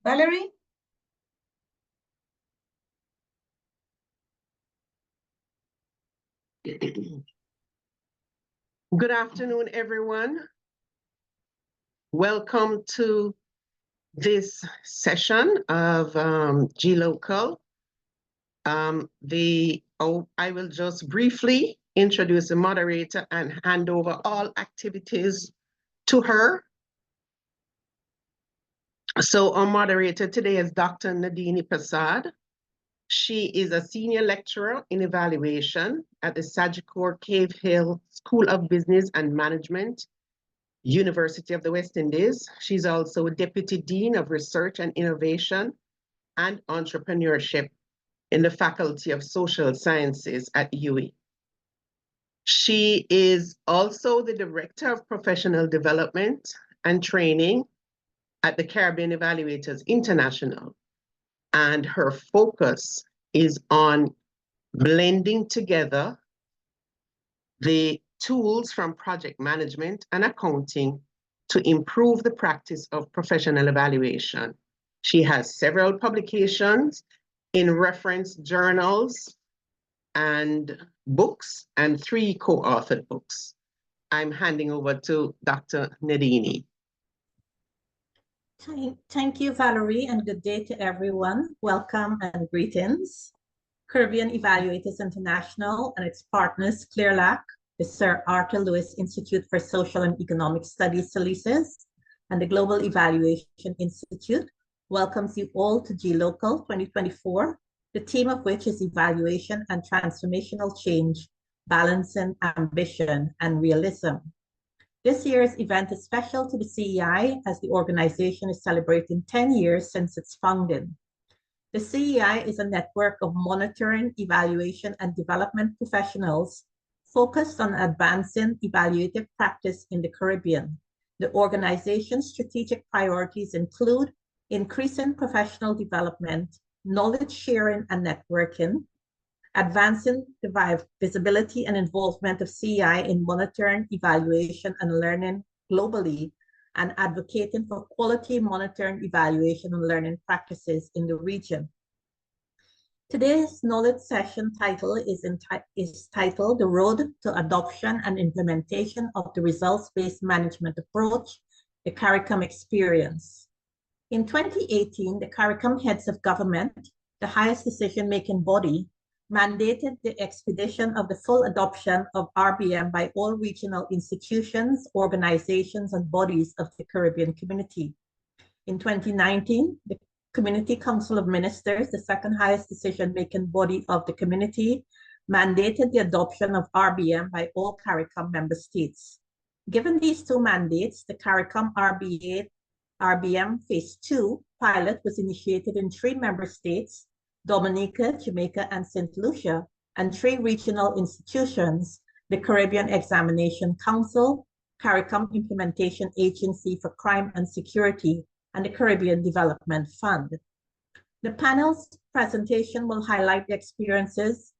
Valerie? Good afternoon, everyone. Welcome to this session of gLOCAL. I will just briefly introduce the moderator and hand over all activities to her. So our moderator today is Dr. Nadini Prasad. She is a senior lecturer in evaluation at the Sagicor Cave Hill School of Business and Management, University of the West Indies. She's also Deputy Dean of Research and Innovation and Entrepreneurship in the Faculty of Social Sciences at UWI. She is also the Director of Professional Development and Training at the Caribbean Evaluators International. And her focus is on blending together the tools from project management and accounting to improve the practice of professional evaluation. She has several publications in reference journals and books and 3 co-authored books. I'm handing over to Dr. Nadini. Thank you, Valerie, and good day to everyone. Welcome and greetings. Caribbean Evaluators International and its partners, CLEARLAC, the Sir Arthur Lewis Institute for Social and Economic Studies, SOLISIS, and the Global Evaluation Institute welcomes you all to gLOCAL 2024, the theme of which is Evaluation and Transformational Change, Balancing Ambition and Realism. This year's event is special to the CEI as the organization is celebrating 10 years since its founding. The CEI is a network of monitoring, evaluation, and development professionals focused on advancing evaluative practice in the Caribbean. The organization's strategic priorities include increasing professional development, knowledge sharing and networking, advancing the visibility and involvement of CEI in monitoring, evaluation, and learning globally, and advocating for quality monitoring, evaluation, and learning practices in the region. Today's knowledge session title is titled The Road to Adoption and Implementation of the Results-Based Management Approach, the CARICOM Experience. In 2018, the CARICOM Heads of Government, the highest decision-making body, mandated the expedition of the full adoption of RBM by all regional institutions, organizations, and bodies of the Caribbean community. In 2019, the Community Council of Ministers, the second highest decision-making body of the community, mandated the adoption of RBM by all CARICOM member states. Given these 2 mandates, the CARICOM RBM Phase 2 pilot was initiated in 3 member states, Dominica, Jamaica, and St. Lucia, and 3 regional institutions, the Caribbean Examination Council, CARICOM Implementation Agency for Crime and Security, and the Caribbean Development Fund. The panel's presentation will highlight the experiences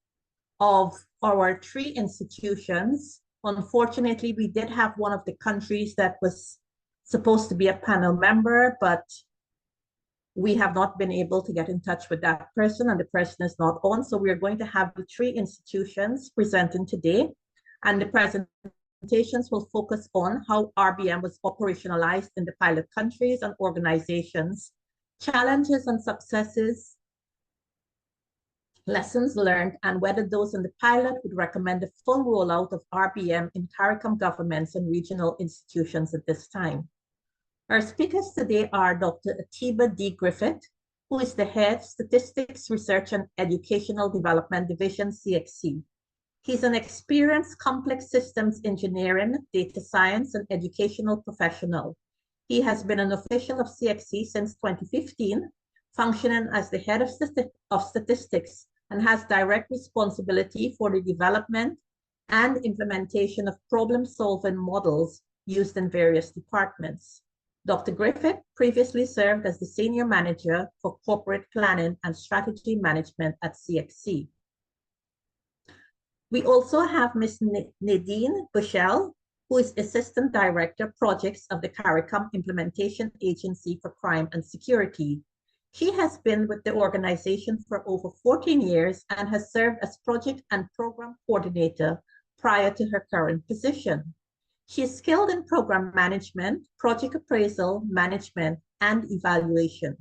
of our 3 institutions. Unfortunately, we did have one of the countries that was supposed to be a panel member, but we have not been able to get in touch with that person, and the person is not on. So we're going to have the 3 institutions presenting today, and the presentations will focus on how RBM was operationalized in the pilot countries and organizations, challenges and successes, lessons learned, and whether those in the pilot would recommend the full rollout of RBM in CARICOM governments and regional institutions at this time. Our speakers today are Dr. Atiba D. Griffith, who is the head Statistics Research and Educational Development Division, CXC. He's an experienced complex systems engineering, data science, and educational professional. He has been an official of CXC since 2015, functioning as the head of statistics, and has direct responsibility for the development and implementation of problem-solving models used in various departments. Dr. Griffith previously served as the Senior Manager for Corporate Planning and Strategy Management at CXC. We also have Ms. Nadine Bushell, who is Assistant Director Projects of the CARICOM Implementation Agency for Crime and Security, She has been with the organization for over 14 years and has served as project and program coordinator prior to her current position. She is skilled in program management, project appraisal, management, and evaluation.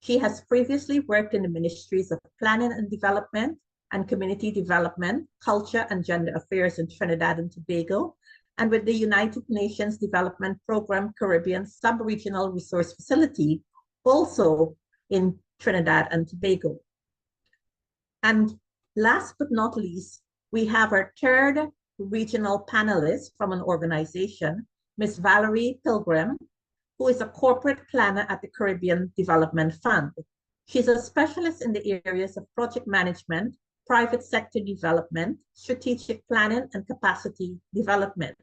She has previously worked in the ministries of planning and development and community development, culture and gender affairs in Trinidad and Tobago, and with the United Nations Development Program Caribbean Sub-Regional Resource Facility, also in Trinidad and Tobago. And last but not least, we have our third regional panelist from an organization, Ms. Valerie Pilgrim, who is a corporate planner at the Caribbean Development Fund. She's a specialist in the areas of project management, private sector development, strategic planning, and capacity development.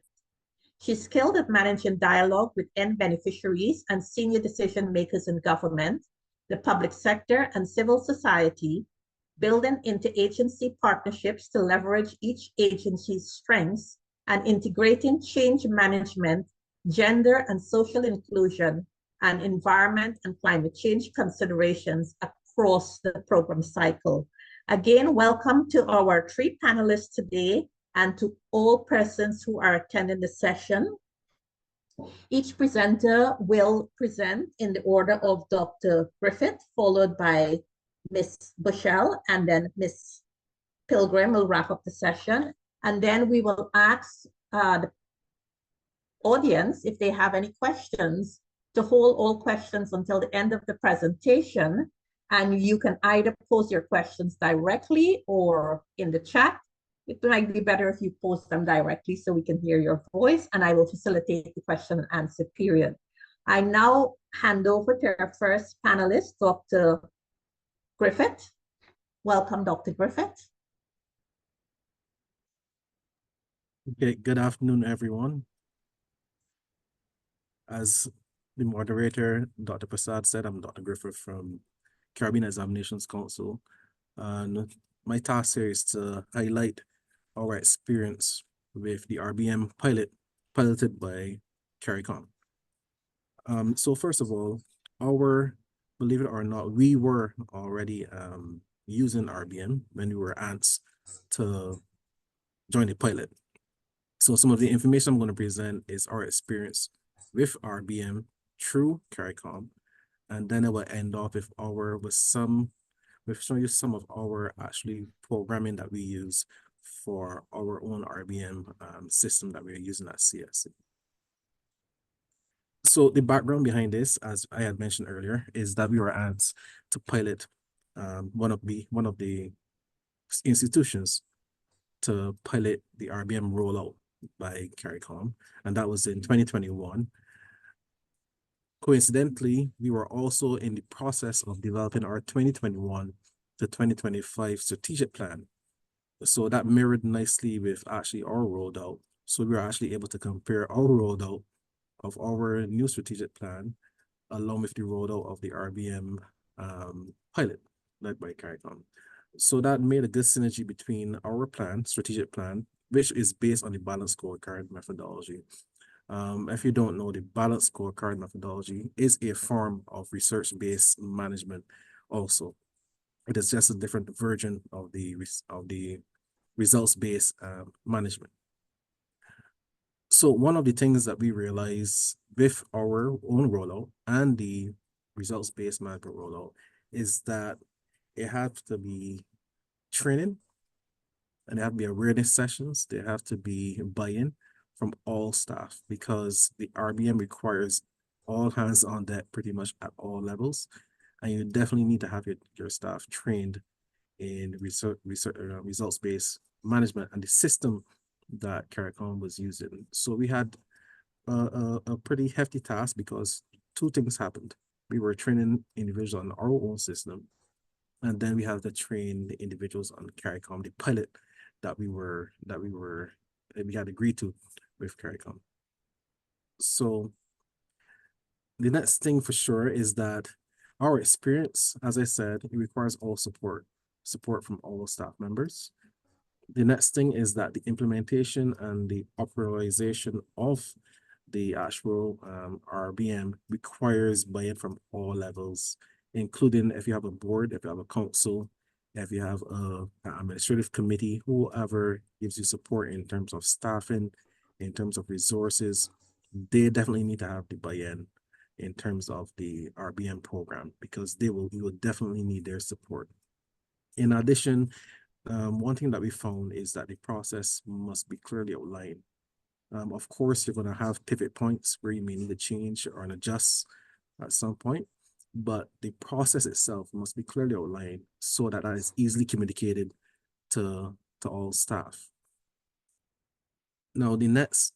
She's skilled at managing dialogue with end beneficiaries and senior decision makers in government, the public sector, and civil society, building interagency partnerships to leverage each agency's strengths, and integrating change management, gender and social inclusion, and environment and climate change considerations across the program cycle. Again, welcome to our three panelists today and to all persons who are attending the session. Each presenter will present in the order of Dr. Griffith, followed by Ms. Bushell, and then Ms. Pilgrim will wrap up the session. And then we will ask the audience if they have any questions to hold all questions until the end of the presentation. And you can either pose your questions directly or in the chat. It might be better if you post them directly so we can hear your voice, and I will facilitate the question and answer period. I now hand over to our first panelist, Dr. Griffith. Welcome, Dr. Griffith. Okay, good afternoon, everyone. As the moderator, Dr. Prasad said, I'm Dr. Griffith from Caribbean Examinations Council. And my task here is to highlight our experience with the RBM piloted by CARICOM. So first of all, believe it or not, we were already using RBM when we were asked to join the pilot. So some of the information I'm going to present is our experience with RBM through CARICOM, and then I will end off with showing you some of our actually programming that we use for our own RBM system that we're using at CSC. So the background behind this, as I had mentioned earlier, is that we were asked to pilot one of the institutions to pilot the RBM rollout by CARICOM, and that was in 2021. Coincidentally, we were also in the process of developing our 2021 to 2025 strategic plan. So that mirrored nicely with actually our rollout. So we were actually able to compare our rollout of our new strategic plan along with the rollout of the RBM pilot led by CARICOM. So that made a good synergy between our plan, strategic plan, which is based on the balanced scorecard methodology. If you don't know, the balanced scorecard methodology is a form of research-based management also. It is just a different version of the results-based management. So one of the things that we realize with our own rollout and the results-based management rollout is that it has to be training, and there have to be awareness sessions. There have to be buy-in from all staff, because the RBM requires all hands on deck pretty much at all levels. And you definitely need to have your staff trained in results-based management and the system that CARICOM was using. So we had a pretty hefty task because two things happened. We were training individuals on our own system, and then we have to train the individuals on CARICOM, the pilot that we had agreed to with CARICOM. So the next thing for sure is that our experience, as I said, it requires all support from all staff members. The next thing is that the implementation and the operationalization of the actual RBM requires buy-in from all levels, including if you have a board, if you have a council, if you have an administrative committee, whoever gives you support in terms of staffing, in terms of resources, they definitely need to have the buy-in in terms of the RBM program, because you will definitely need their support. In addition, one thing that we found is that the process must be clearly outlined. Of course, you're going to have pivot points where you may need to change or adjust at some point, but the process itself must be clearly outlined so that is easily communicated to all staff. Now, the next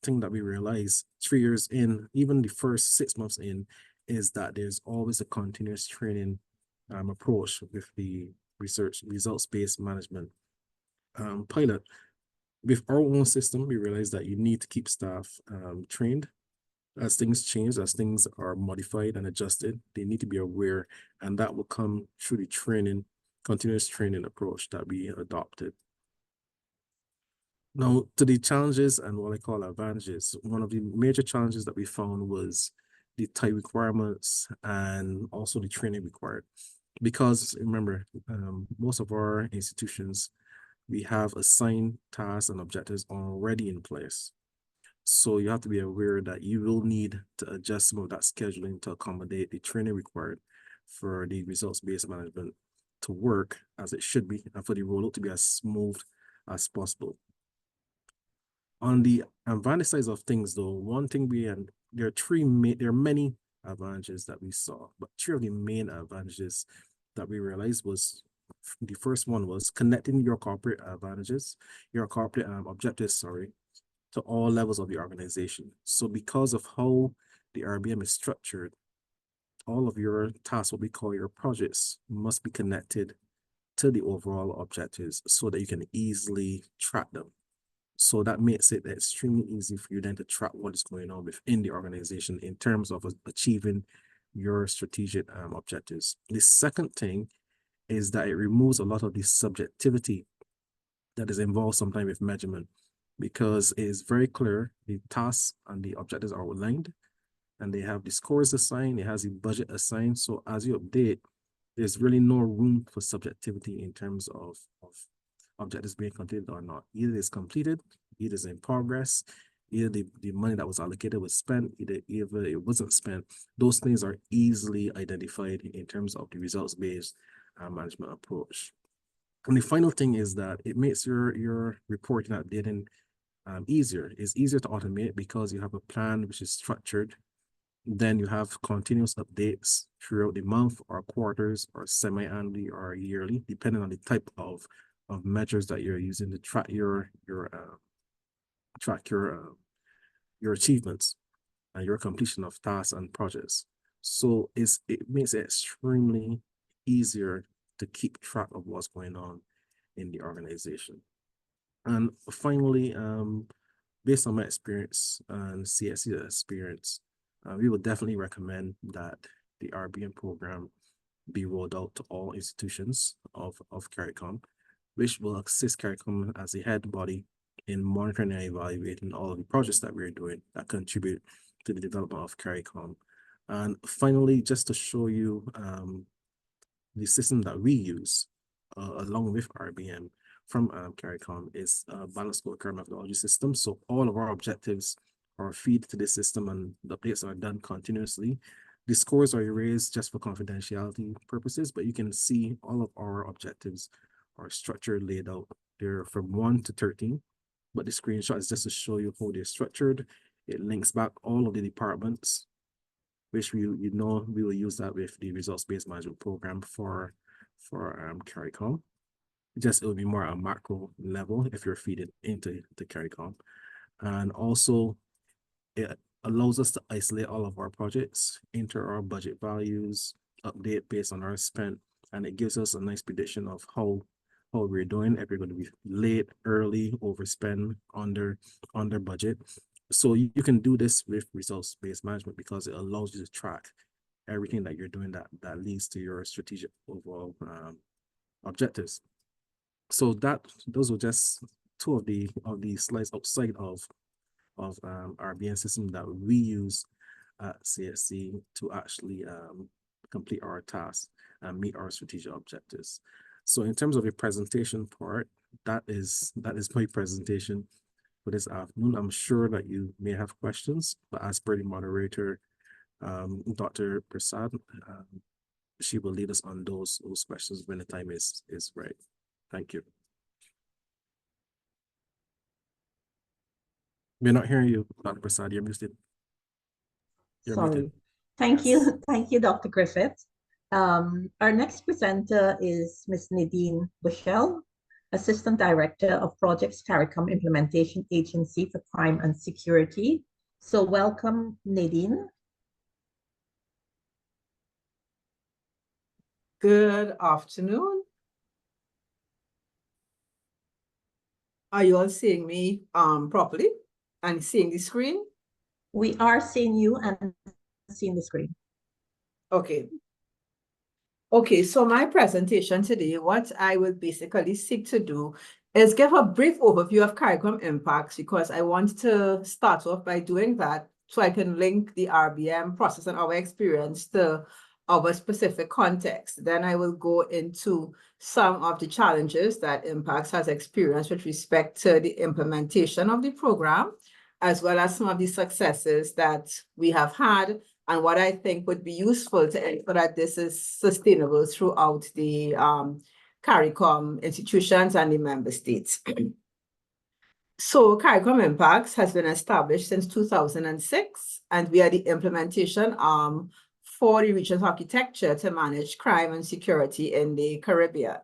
thing that we realize 3 years in, even the first 6 months in, is that there's always a continuous training approach with the results-based management pilot. With our own system, we realize that you need to keep staff trained. As things change, as things are modified and adjusted, they need to be aware, and that will come through the continuous training approach that we adopted. Now, to the challenges and what I call advantages, one of the major challenges that we found was the type requirements and also the training required. Because remember, most of our institutions, we have assigned tasks and objectives already in place. So you have to be aware that you will need to adjust some of that scheduling to accommodate the training required for the results-based management to work as it should be, and for the rollout to be as smooth as possible. On the advantage side of things, though, one thing there are many advantages that we saw, but 3 of the main advantages that we realized was, the first one was connecting your corporate objectives, to all levels of the organization. So because of how the RBM is structured, all of your tasks, what we call your projects, must be connected to the overall objectives so that you can easily track them. So that makes it extremely easy for you then to track what is going on within the organization in terms of achieving your strategic objectives. The second thing is that it removes a lot of the subjectivity that is involved sometimes with measurement, because it is very clear the tasks and the objectives are aligned, and they have the scores assigned, it has the budget assigned. So as you update, there's really no room for subjectivity in terms of objectives being completed or not. Either it's completed, either it's in progress, either the money that was allocated was spent, either it wasn't spent. Those things are easily identified in terms of the results-based management approach. And the final thing is that it makes your reporting and updating easier. It's easier to automate because you have a plan which is structured. Then you have continuous updates throughout the month or quarters or semi-annually or yearly, depending on the type of measures that you're using to track your achievements and your completion of tasks and projects. So it makes it extremely easier to keep track of what's going on in the organization. And finally, based on my experience and CSC's experience, we would definitely recommend that the RBM program be rolled out to all institutions of CARICOM, which will assist CARICOM as a head body in monitoring and evaluating all of the projects that we're doing that contribute to the development of CARICOM. And finally, just to show you the system that we use along with RBM from CARICOM is a balanced scorecard methodology system. So all of our objectives are feed to this system, and the updates are done continuously. The scores are erased just for confidentiality purposes, but you can see all of our objectives are structured, laid out. They're from 1 to 13, but the screenshot is just to show you how they're structured. It links back all of the departments, which we will use that with the results-based management program for CARICOM. It will be more a macro level if you're feeding into the CARICOM. And also it allows us to isolate all of our projects, enter our budget values, update based on our spend, and it gives us a nice prediction of how we're doing, if we're going to be late, early, overspend, under budget. So you can do this with results-based management because it allows you to track everything that you're doing that leads to your strategic overall objectives. So those were just 2 of the slides outside of RBM system that we use at CSC to actually complete our tasks and meet our strategic objectives. So in terms of a presentation part, that is my presentation for this afternoon. I'm sure that you may have questions, but as per the moderator, Dr. Prasad, she will lead us on those questions when the time is right. Thank you. We're not hearing you, Dr. Prasad. You're muted. Sorry. Muted. Thank you. Thank you, Dr. Griffith. Our next presenter is Ms. Nadine Bushell, Assistant Director of Projects CARICOM Implementation Agency for Crime and Security. So welcome, Nadine. Good afternoon. Are you all seeing me properly and seeing the screen? We are seeing you and seeing the screen. Okay. Okay, so my presentation today, what I will basically seek to do is give a brief overview of CARICOM impacts, because I want to start off by doing that so I can link the RBM process and our experience to our specific context. Then I will go into some of the challenges that Impacts has experienced with respect to the implementation of the program, as well as some of the successes that we have had and what I think would be useful to ensure that this is sustainable throughout the CARICOM institutions and the member states. So CARICOM Impacts has been established since 2006, and we are the implementation arm for the region's architecture to manage crime and security in the Caribbean.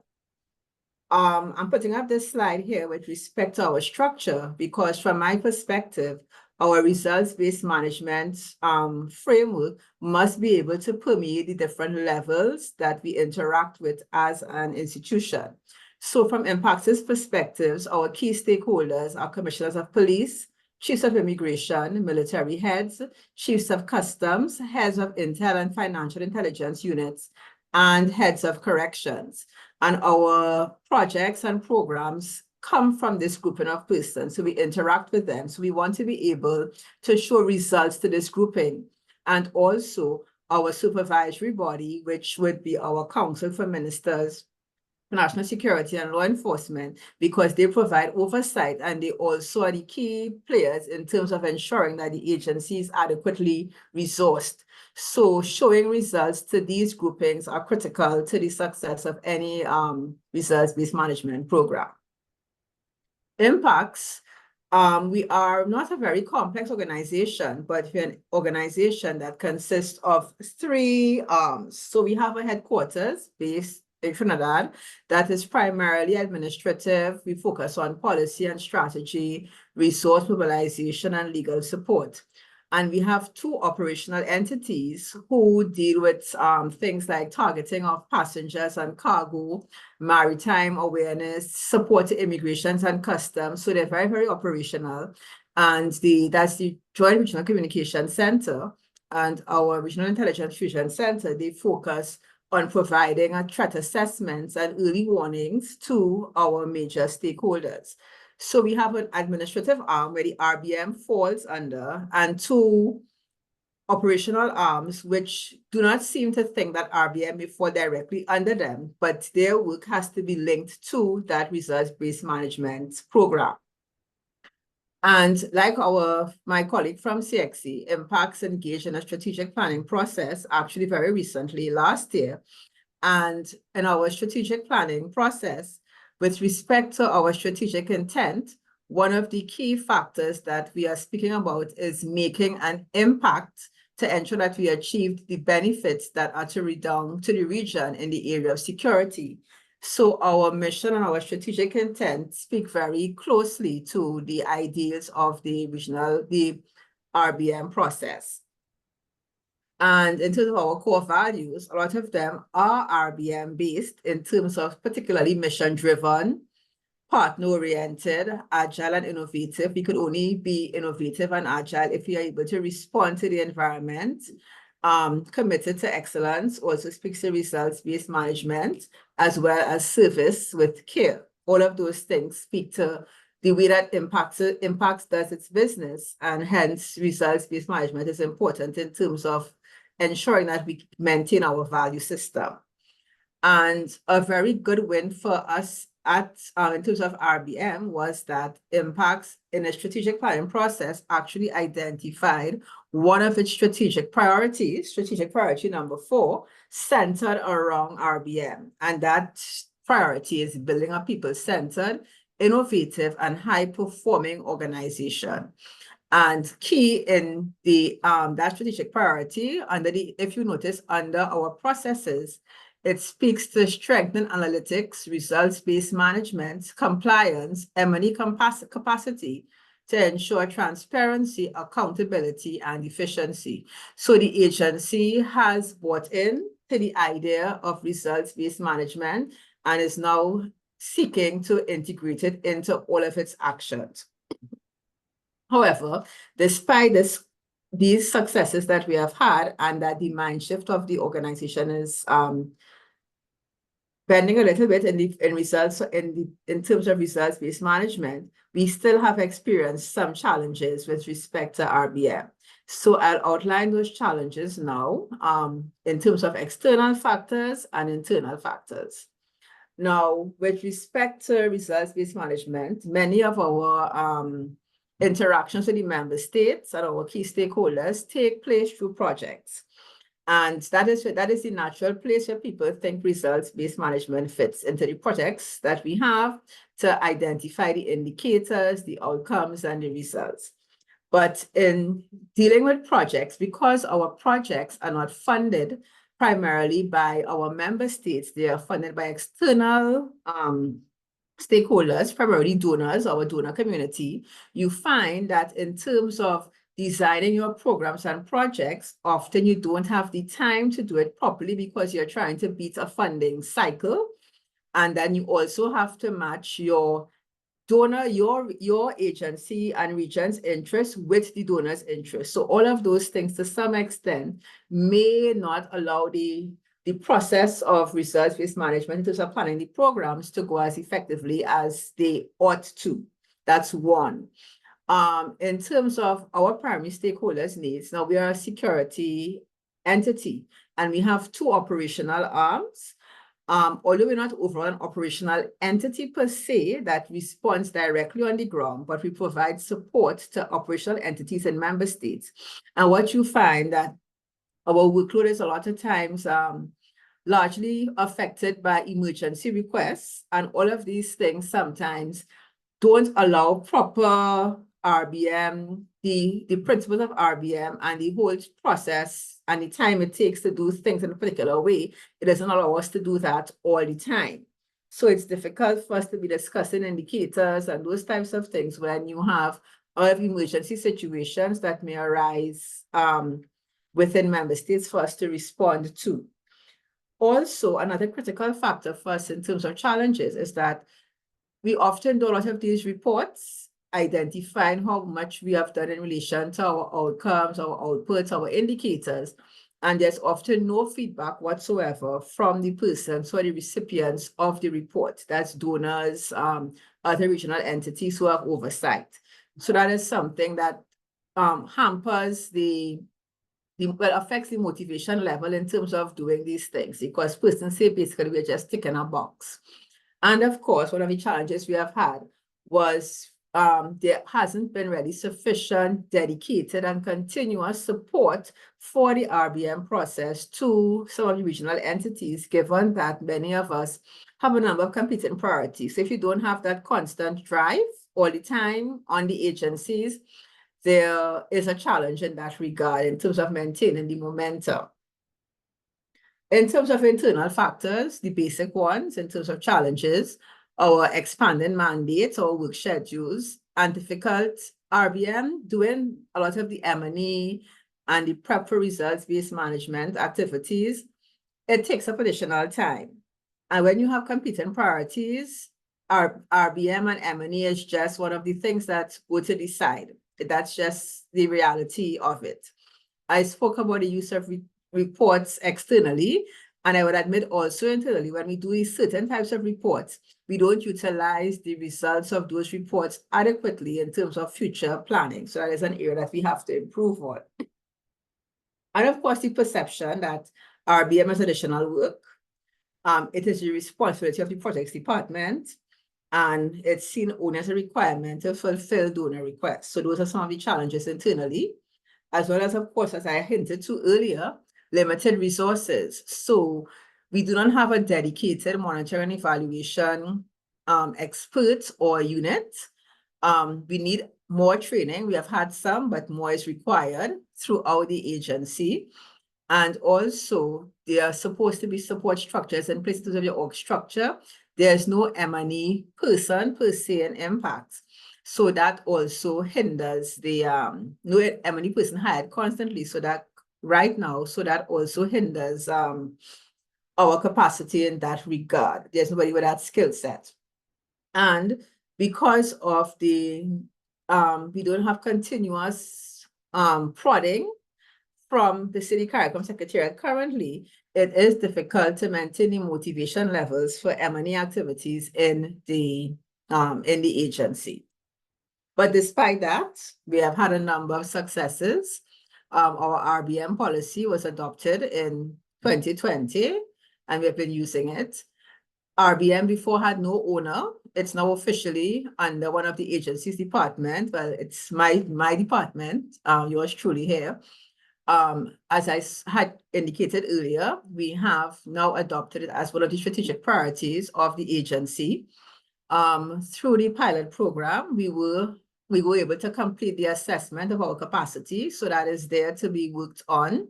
I'm putting up this slide here with respect to our structure, because from my perspective, our results-based management framework must be able to permeate the different levels that we interact with as an institution. So from Impact's perspectives, our key stakeholders are commissioners of police, chiefs of immigration, military heads, chiefs of customs, heads of intel and financial intelligence units, and heads of corrections. And our projects and programs come from this grouping of persons, so we interact with them. So we want to be able to show results to this grouping. And also our supervisory body, which would be our Council for Ministers for National Security and Law Enforcement, because they provide oversight and they also are the key players in terms of ensuring that the agency is adequately resourced. So showing results to these groupings are critical to the success of any results-based management program. Impacts, we are not a very complex organization, but we're an organization that consists of three arms. So we have a headquarters based in Trinidad that is primarily administrative. We focus on policy and strategy, resource mobilization, and legal support. And we have two operational entities who deal with things like targeting of passengers and cargo, maritime awareness, support to immigrations and customs. So they're very, very operational. And that's the Joint Regional Communication Center and our Regional Intelligence Fusion Center. They focus on providing threat assessments and early warnings to our major stakeholders. So we have an administrative arm where the RBM falls under, and two operational arms which do not seem to think that RBM may fall directly under them, but their work has to be linked to that results-based management program. And like my colleague from CXC, Impacts engaged in a strategic planning process actually very recently, last year. And in our strategic planning process, with respect to our strategic intent, one of the key factors that we are speaking about is making an impact to ensure that we achieve the benefits that are to redound to the region in the area of security. So our mission and our strategic intent speak very closely to the ideals of the RBM process. And in terms of our core values, a lot of them are RBM based in terms of particularly mission-driven, partner-oriented, agile and innovative. We could only be innovative and agile if we are able to respond to the environment. Committed to excellence also speaks to results-based management, as well as service with care. All of those things speak to the way that Impacts does its business, and hence results-based management is important in terms of ensuring that we maintain our value system. And a very good win for us in terms of RBM was that Impacts in a strategic planning process actually identified one of its strategic priorities, strategic priority number 4, centered around RBM. And that priority is building a people-centered, innovative, and high-performing organization. And key in the that strategic priority, if you notice, under our processes, it speaks to strengthen analytics, results-based management, compliance, M&E capacity to ensure transparency, accountability, and efficiency. So the agency has bought in to the idea of results-based management and is now seeking to integrate it into all of its actions. However, despite these successes that we have had and that the mind shift of the organization is bending a little bit in terms of results-based management, we still have experienced some challenges with respect to RBM. So I'll outline those challenges now in terms of external factors and internal factors. Now, with respect to results-based management, many of our interactions with the member states and our key stakeholders take place through projects. And that is the natural place where people think results-based management fits into the projects that we have to identify the indicators, the outcomes, and the results. But in dealing with projects, because our projects are not funded primarily by our member states, they are funded by external stakeholders, primarily donors, our donor community, you find that in terms of designing your programs and projects, often you don't have the time to do it properly because you're trying to beat a funding cycle. And then you also have to match your donor, your agency and region's interests with the donor's interests. So all of those things to some extent may not allow the process of results-based management in terms of planning the programs to go as effectively as they ought to. That's one. In terms of our primary stakeholders' needs, now we are a security entity and we have 2 operational arms. Although we're not overall an operational entity per se that responds directly on the ground, but we provide support to operational entities in member states. And what you find that our workload is a lot of times largely affected by emergency requests, and all of these things sometimes don't allow proper RBM, the principles of RBM and the whole process and the time it takes to do things in a particular way. It doesn't allow us to do that all the time. So it's difficult for us to be discussing indicators and those types of things when you have a lot of emergency situations that may arise within member states for us to respond to. Also, another critical factor for us in terms of challenges is that we often do a lot of these reports identifying how much we have done in relation to our outcomes, our outputs, our indicators, and there's often no feedback whatsoever from the persons or the recipients of the report. That's donors, other regional entities who have oversight. So that is something that hampers affects the motivation level in terms of doing these things, because persons say basically we're just ticking a box. And of course, one of the challenges we have had was there hasn't been really sufficient dedicated and continuous support for the RBM process to some of the regional entities, given that many of us have a number of competing priorities. So if you don't have that constant drive all the time on the agencies, there is a challenge in that regard in terms of maintaining the momentum. In terms of internal factors, the basic ones, in terms of challenges, our expanding mandates, our work schedules, and difficult RBM, doing a lot of the M&E and the prep for results-based management activities, it takes up additional time. And when you have competing priorities, RBM and M&E is just one of the things that go to the side. That's just the reality of it. I spoke about the use of reports externally, and I would admit also internally, when we do certain types of reports, we don't utilize the results of those reports adequately in terms of future planning. So that is an area that we have to improve on. And of course, the perception that RBM has additional work. It is the responsibility of the projects department, and it's seen only as a requirement to fulfill donor requests. So those are some of the challenges internally, as well as, of course, as I hinted to earlier, limited resources. So we do not have a dedicated monitoring and evaluation experts or unit. We need more training. We have had some, but more is required throughout the agency. And also, there are supposed to be support structures in place in terms of your org structure. There's no M&E person per se in impact. So that also hinders the no M&E person hired constantly. So that right now, so that also hinders our capacity in that regard. There's nobody with that skill set. And because of the we don't have continuous prodding from the city CARICOM secretariat currently, it is difficult to maintain the motivation levels for M&E activities in the agency. But despite that, we have had a number of successes. Our RBM policy was adopted in 2020, and we have been using it. RBM before had no owner. It's now officially under one of the agency's department. Well, it's my department, yours truly here. As I had indicated earlier, we have now adopted it as one of the strategic priorities of the agency. Through the pilot program, we were able to complete the assessment of our capacity, so that is there to be worked on.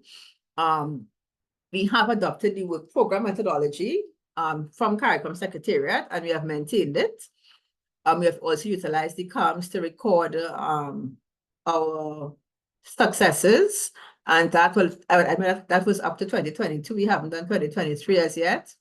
We have adopted the work program methodology from CARICOM Secretariat, and we have maintained it. We have also utilized the comms to record our successes, and that was, that was up to 2022. We haven't done 2023 as yet.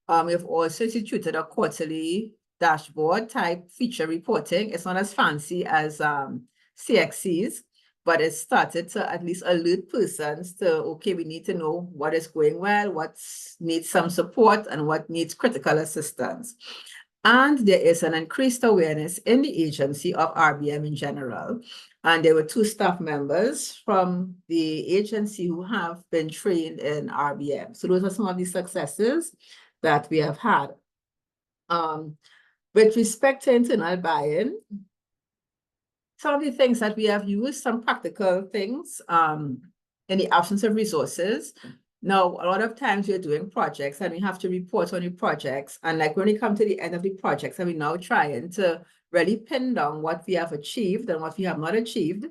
We have also instituted a quarterly dashboard type feature reporting. It's not as fancy as CXCs, but it started to at least alert persons to, okay, we need to know what is going well, what needs some support, and what needs critical assistance. And there is an increased awareness in the agency of RBM in general. And there were 2 staff members from the agency who have been trained in RBM. So those are some of the successes that we have had. With respect to internal buy-in, some of the things that we have used, some practical things in the absence of resources. Now, a lot of times we're doing projects and we have to report on the projects. And like when we come to the end of the projects, and we're now trying to really pin down what we have achieved and what we have not achieved,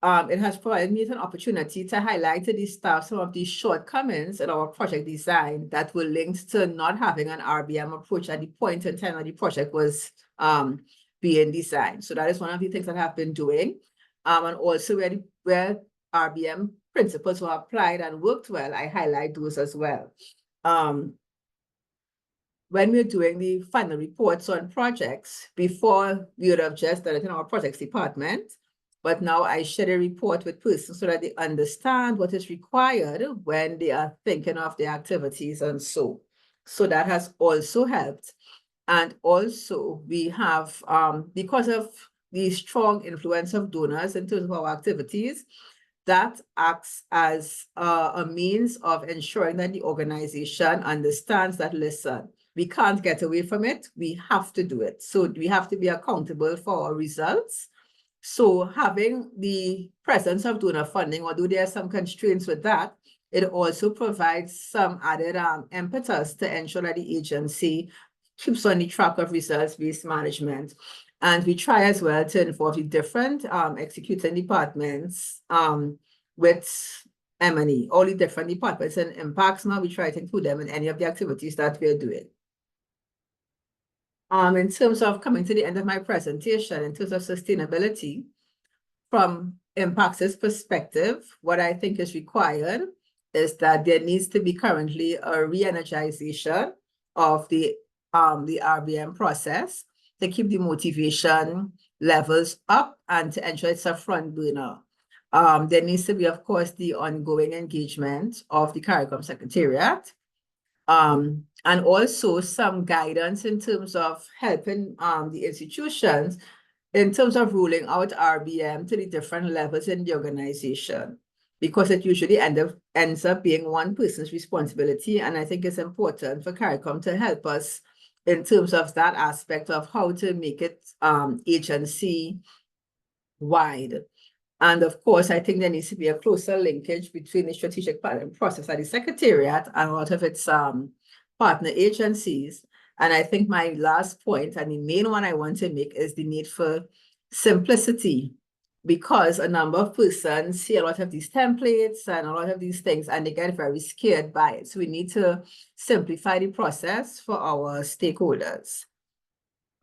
it has provided me an opportunity to highlight to the staff some of these shortcomings in our project design that were linked to not having an RBM approach at the point in time when the project was being designed. So that is one of the things that I've been doing. And also where RBM principles were applied and worked well, I highlight those as well. When we're doing the final reports on projects, before we would have just done it in our projects department, but now I share a report with persons so that they understand what is required when they are thinking of their activities and so. So that has also helped. And also we have, because of the strong influence of donors in terms of our activities, that acts as a means of ensuring that the organization understands that, listen, we can't get away from it. We have to do it. So we have to be accountable for our results. So having the presence of donor funding, although there are some constraints with that, it also provides some added impetus to ensure that the agency keeps on the track of results-based management. And we try as well to involve the different executing departments with M&E, all the different departments and impacts. Now we try to include them in any of the activities that we're doing. In terms of coming to the end of my presentation, in terms of sustainability, from Impact's perspective, what I think is required is that there needs to be currently a re-energization of the RBM process to keep the motivation levels up and to ensure it's a front burner. There needs to be, of course, the ongoing engagement of the CARICOM Secretariat, and also some guidance in terms of helping the institutions in terms of rolling out RBM to the different levels in the organization. because it usually ends up being one person's responsibility. And I think it's important for CARICOM to help us in terms of that aspect of how to make it agency wide. And of course, I think there needs to be a closer linkage between the strategic planning process at the Secretariat and a lot of its partner agencies. And I think my last point, and the main one I want to make, is the need for simplicity, because a number of persons see a lot of these templates and a lot of these things, and they get very scared by it. So we need to simplify the process for our stakeholders.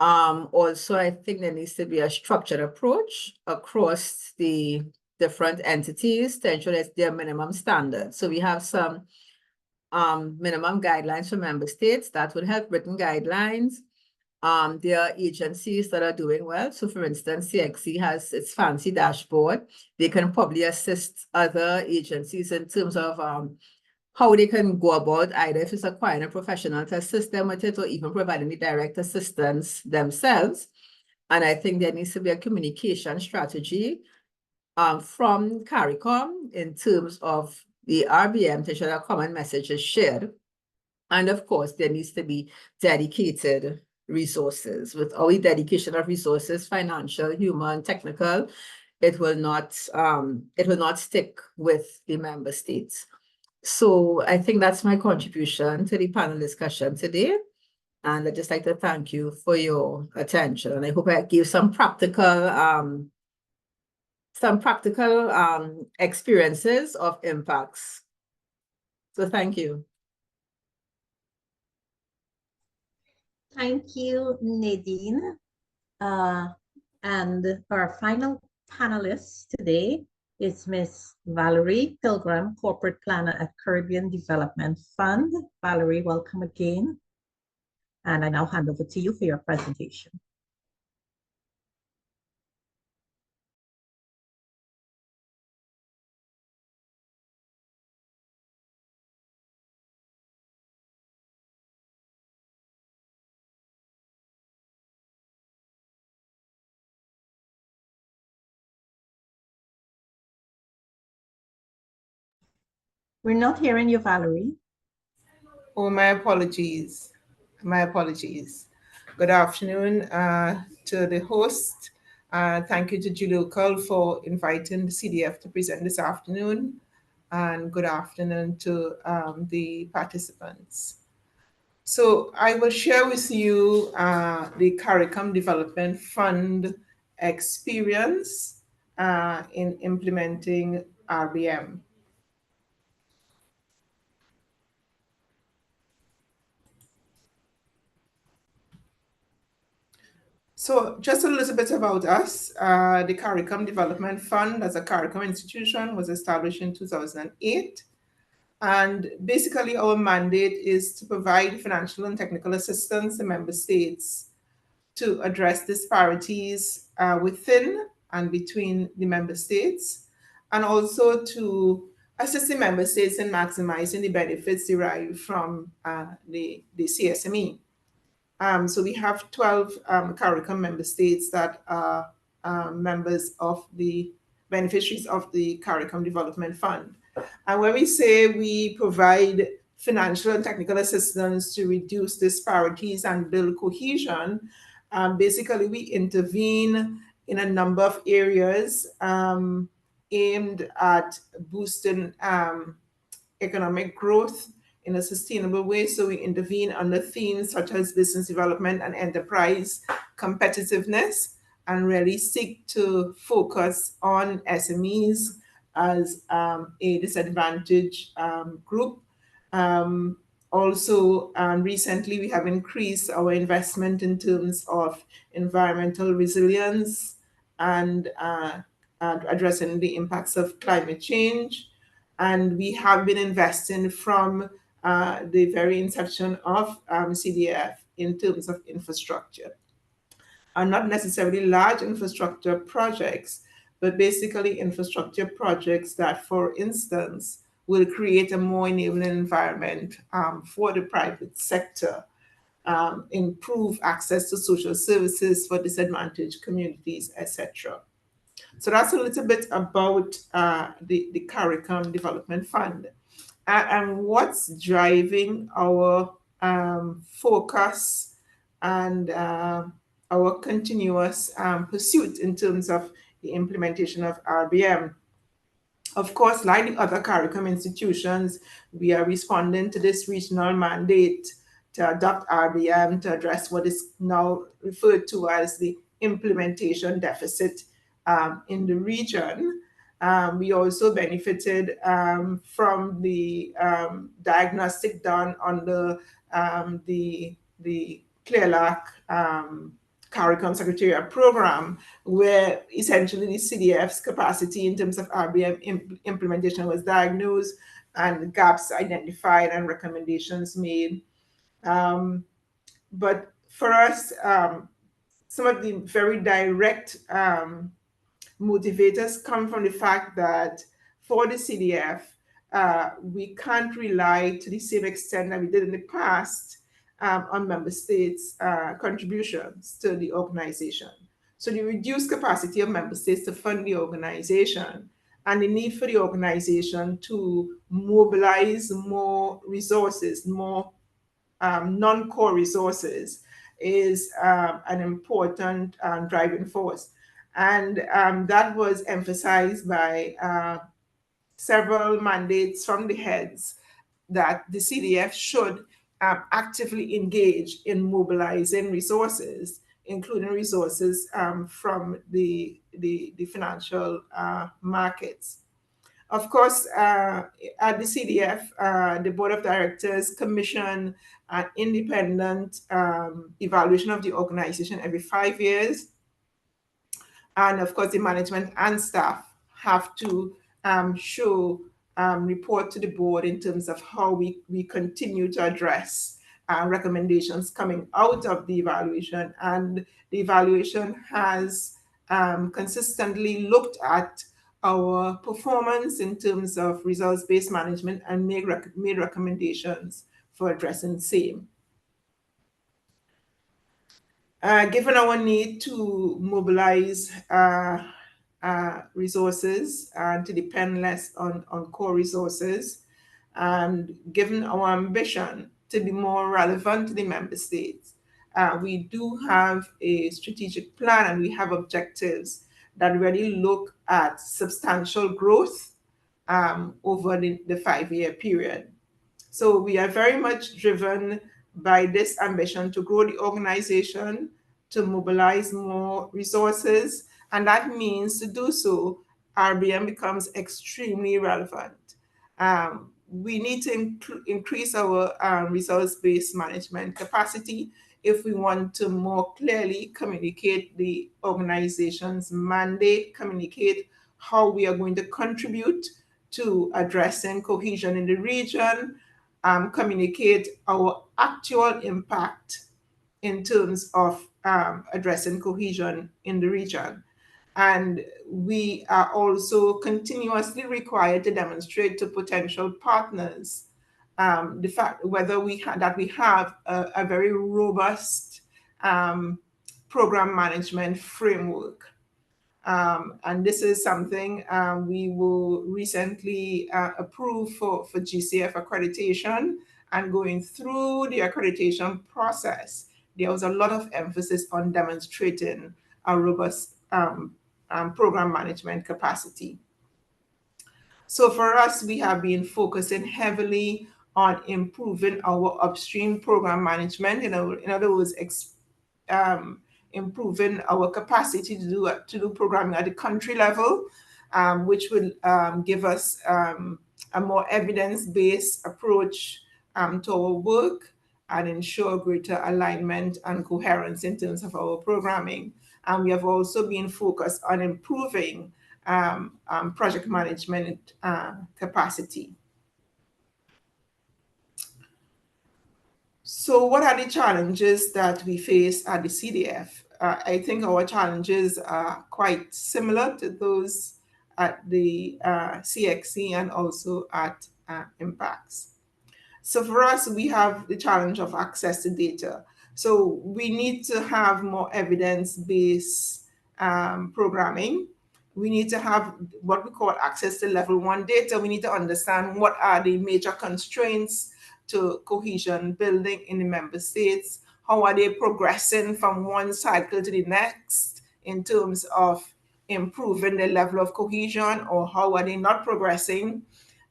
Also, I think there needs to be a structured approach across the different entities to ensure that there are minimum standards. So we have some minimum guidelines for member states that would help written guidelines. There are agencies that are doing well. So for instance, CXC has its fancy dashboard. They can probably assist other agencies in terms of how they can go about, either if it's acquiring a professional to assist them with it or even providing the direct assistance themselves. And I think there needs to be a communication strategy from CARICOM in terms of the RBM to ensure that common message is shared. And of course, there needs to be dedicated resources. With all the dedication of resources, financial, human, technical, it will not stick with the member states. So I think that's my contribution to the panel discussion today. And I'd just like to thank you for your attention. And I hope I gave some practical experiences of impacts. So thank you. Thank you, Nadine. And our final panelist today is Ms. Valerie Pilgrim, Corporate Planner at Caribbean Development Fund. Valerie, welcome again. And I now hand over to you for your presentation. We're not hearing you, Valerie. Oh, my apologies. My apologies. Good afternoon to the host. Thank you to gLOCAL for inviting the CDF to present this afternoon. And good afternoon to the participants. So I will share with you the CARICOM Development Fund experience in implementing RBM. So just a little bit about us. The CARICOM Development Fund as a CARICOM institution was established in 2008. And basically our mandate is to provide financial and technical assistance to member states to address disparities within and between the member states, and also to assist the member states in maximizing the benefits derived from the CSME. So we have 12 CARICOM member states that are members of the beneficiaries of the CARICOM Development Fund. And when we say we provide financial and technical assistance to reduce disparities and build cohesion, basically we intervene in a number of areas aimed at boosting economic growth in a sustainable way. So we intervene under themes such as business development and enterprise competitiveness, and really seek to focus on SMEs as a disadvantaged group. Also, recently we have increased our investment in terms of environmental resilience and addressing the impacts of climate change. And we have been investing from the very inception of CDF in terms of infrastructure. And not necessarily large infrastructure projects, but basically infrastructure projects that, for instance, will create a more enabling environment for the private sector, improve access to social services for disadvantaged communities, etc. So that's a little bit about the CARICOM Development Fund and what's driving our focus and our continuous pursuit in terms of the implementation of RBM. Of course, like the other CARICOM institutions, we are responding to this regional mandate to adopt RBM to address what is now referred to as the implementation deficit in the region. We also benefited from the diagnostic done under the CLEARLAC CARICOM Secretariat program, where essentially the CDF's capacity in terms of RBM implementation was diagnosed and gaps identified and recommendations made. But for us, some of the very direct motivators come from the fact that for the CDF, we can't rely to the same extent that we did in the past on member states' contributions to the organization. So the reduced capacity of member states to fund the organization and the need for the organization to mobilize more resources, more non-core resources is an important driving force. And that was emphasized by several mandates from the heads that the CDF should actively engage in mobilizing resources, including resources from the financial markets. Of course, at the CDF, the Board of Directors commission an independent evaluation of the organization every 5 years. And of course, the management and staff have to report to the board in terms of how we continue to address recommendations coming out of the evaluation. And the evaluation has consistently looked at our performance in terms of results-based management and made recommendations for addressing the same. Given our need to mobilize resources and to depend less on core resources, and given our ambition to be more relevant to the member states, we do have a strategic plan and we have objectives that really look at substantial growth over the 5-year period. So we are very much driven by this ambition to grow the organization, to mobilize more resources, and that means to do so, RBM becomes extremely relevant. We need to increase our results-based management capacity if we want to more clearly communicate the organization's mandate, communicate how we are going to contribute to addressing cohesion in the region, communicate our actual impact in terms of addressing cohesion in the region. And we are also continuously required to demonstrate to potential partners the fact whether we have a very robust program management framework. And this is something we will recently approve for GCF accreditation. And going through the accreditation process, there was a lot of emphasis on demonstrating a robust program management capacity. So for us, we have been focusing heavily on improving our upstream program management. In other words, improving our capacity to do programming at the country level, which will give us a more evidence-based approach to our work and ensure greater alignment and coherence in terms of our programming. And we have also been focused on improving project management capacity. So what are the challenges that we face at the CDF? I think our challenges are quite similar to those at the CXC and also at Impacts. So for us, we have the challenge of access to data. So we need to have more evidence-based programming. We need to have what we call access to level 1 data. We need to understand what are the major constraints to cohesion building in the member states. How are they progressing from one cycle to the next in terms of improving the level of cohesion, or how are they not progressing?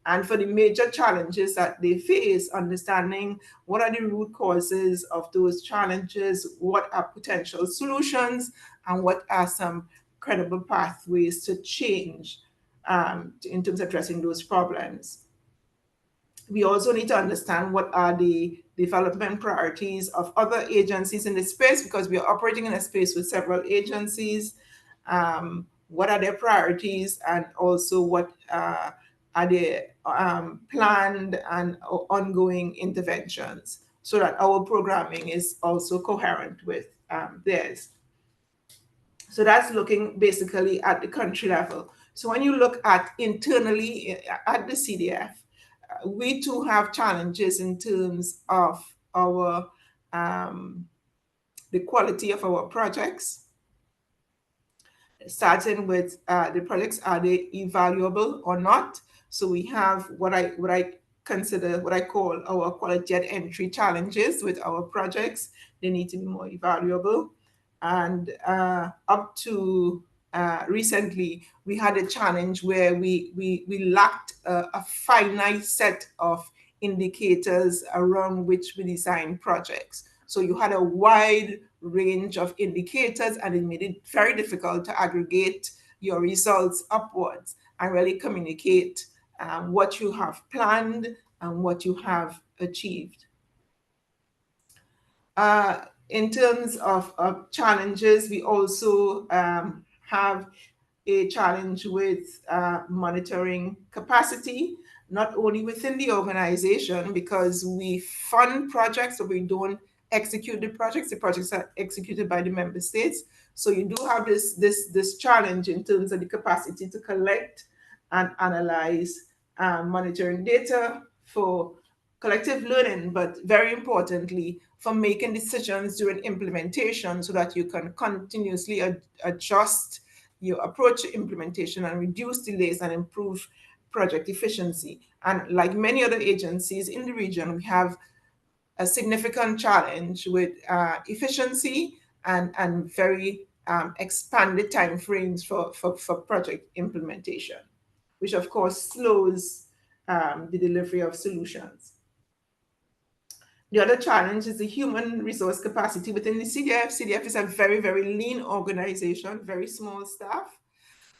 And for the major challenges that they face, understanding what are the root causes of those challenges, what are potential solutions, and what are some credible pathways to change in terms of addressing those problems. We also need to understand what are the development priorities of other agencies in the space, because we are operating in a space with several agencies. What are their priorities, and also what are their planned and ongoing interventions, so that our programming is also coherent with theirs. So that's looking basically at the country level. So when you look at internally at the CDF, we too have challenges in terms of our the quality of our projects, starting with the projects, are they evaluable or not? So we have what I call our quality at entry challenges with our projects. They need to be more evaluable. And up to recently, we had a challenge where we lacked a finite set of indicators around which we design projects. So you had a wide range of indicators, and it made it very difficult to aggregate your results upwards and really communicate what you have planned and what you have achieved. In terms of challenges, we also have a challenge with monitoring capacity, not only within the organization, because we fund projects, so we don't execute the projects. The projects are executed by the member states. So you do have this challenge in terms of the capacity to collect and analyze monitoring data for collective learning, but very importantly, for making decisions during implementation, so that you can continuously adjust your approach to implementation and reduce delays and improve project efficiency. And like many other agencies in the region, we have a significant challenge with efficiency and very expanded timeframes for project implementation, which of course slows the delivery of solutions. The other challenge is the human resource capacity within the CDF. CDF is a very, very lean organization, very small staff.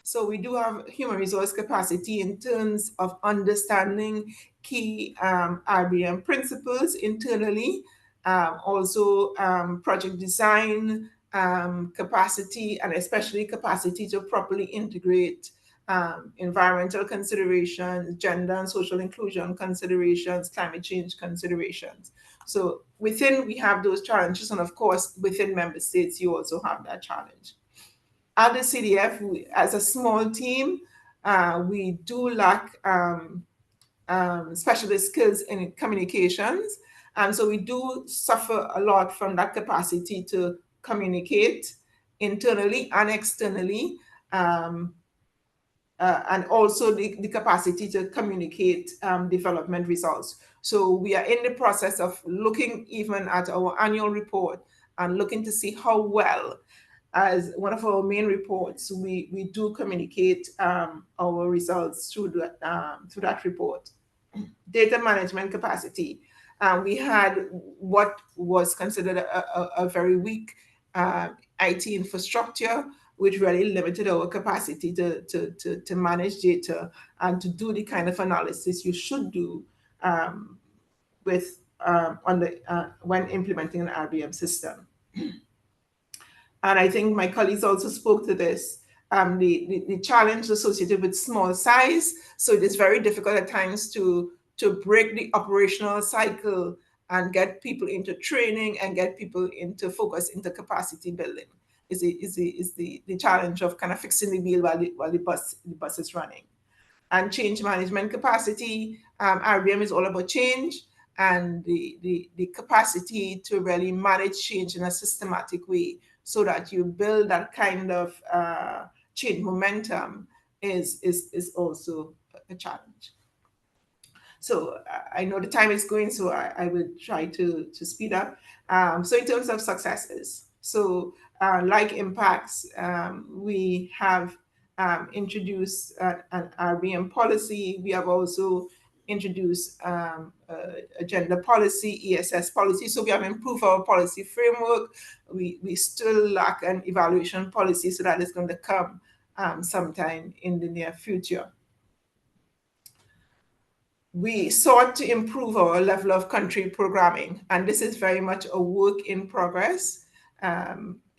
So we do have human resource capacity in terms of understanding key RBM principles internally, also project design capacity, and especially capacity to properly integrate environmental considerations, gender and social inclusion considerations, climate change considerations. So within, we have those challenges, and of course, within member states, you also have that challenge. At the CDF, as a small team, we do lack specialist skills in communications. And so we do suffer a lot from that capacity to communicate internally and externally, and also the capacity to communicate development results. So we are in the process of looking even at our annual report and looking to see how well, as one of our main reports, we do communicate our results through that report. Data management capacity. We had what was considered a very weak IT infrastructure, which really limited our capacity to manage data and to do the kind of analysis you should do when implementing an RBM system. And I think my colleagues also spoke to this, the challenge associated with small size. So it is very difficult at times to break the operational cycle and get people into training and get people into focus into capacity building. Is the challenge of kind of fixing the wheel while the bus is running. And change management capacity, RBM is all about change, and the capacity to really manage change in a systematic way, so that you build that kind of change momentum is also a challenge. So I know the time is going, so I will try to speed up. So in terms of successes, so like impacts, we have introduced an RBM policy. We have also introduced a gender policy, ESS policy. So we have improved our policy framework. We still lack an evaluation policy, so that is going to come sometime in the near future. We sought to improve our level of country programming, and this is very much a work in progress.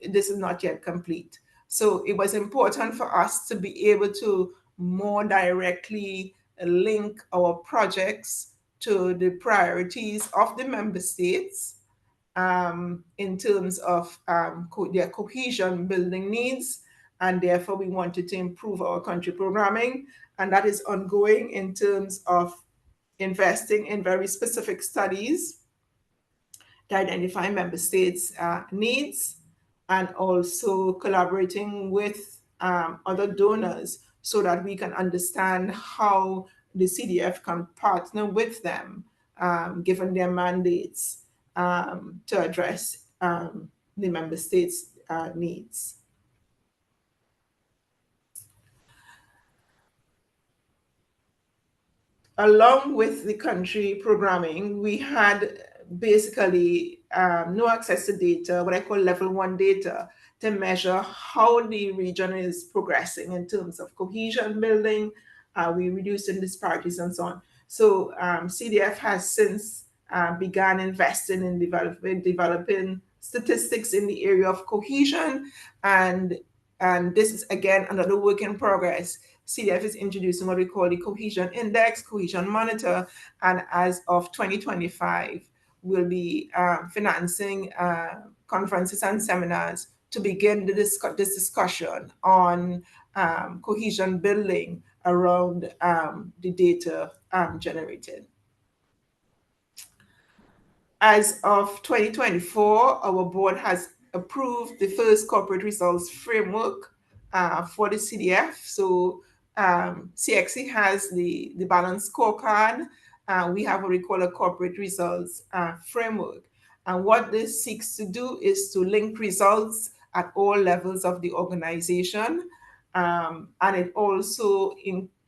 This is not yet complete. So it was important for us to be able to more directly link our projects to the priorities of the member states in terms of their cohesion building needs. And therefore, we wanted to improve our country programming. And that is ongoing in terms of investing in very specific studies to identify member states' needs, and also collaborating with other donors so that we can understand how the CDF can partner with them, given their mandates, to address the member states' needs. Along with the country programming, we had basically no access to data, what I call level 1 data, to measure how the region is progressing in terms of cohesion building, we reducing disparities and so on. So CDF has since begun investing in developing statistics in the area of cohesion, and this is again another work in progress. CDF is introducing what we call the Cohesion Index, Cohesion Monitor, and as of 2025, we'll be financing conferences and seminars to begin this discussion on cohesion building around the data generated. As of 2024, our board has approved the first corporate results framework for the CDF. So CXC has the balanced scorecard. We have what we call a corporate results framework. And what this seeks to do is to link results at all levels of the organization. And it also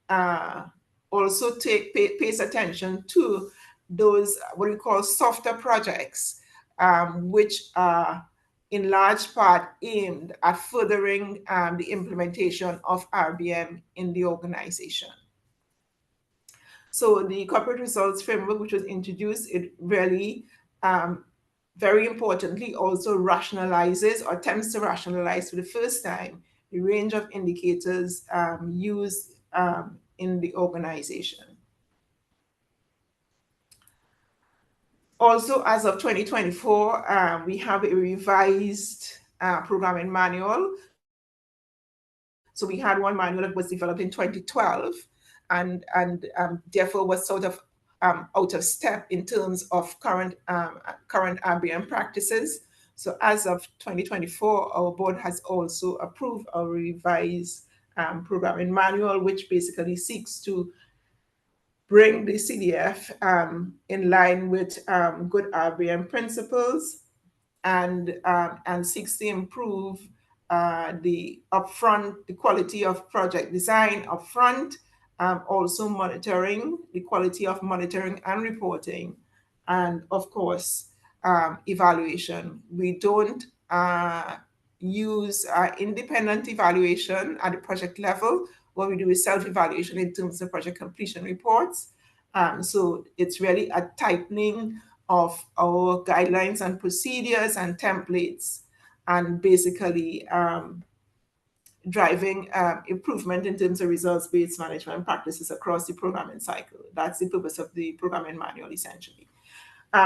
pays attention to those what we call softer projects, which are in large part aimed at furthering the implementation of RBM in the organization. So the corporate results framework, which was introduced, it really, very importantly, also rationalizes or attempts to rationalize for the first time the range of indicators used in the organization. Also, as of 2024, we have a revised programming manual. So we had one manual that was developed in 2012 and therefore was sort of out of step in terms of current RBM practices. So as of 2024, our board has also approved a revised programming manual, which basically seeks to bring the CDF in line with good RBM principles, and seeks to improve the quality of project design upfront, also monitoring, the quality of monitoring and reporting, and of course, evaluation. We don't use independent evaluation at the project level. What we do is self-evaluation in terms of project completion reports. So it's really a tightening of our guidelines and procedures and templates, and basically driving improvement in terms of results-based management practices across the programming cycle. That's the purpose of the programming manual, essentially.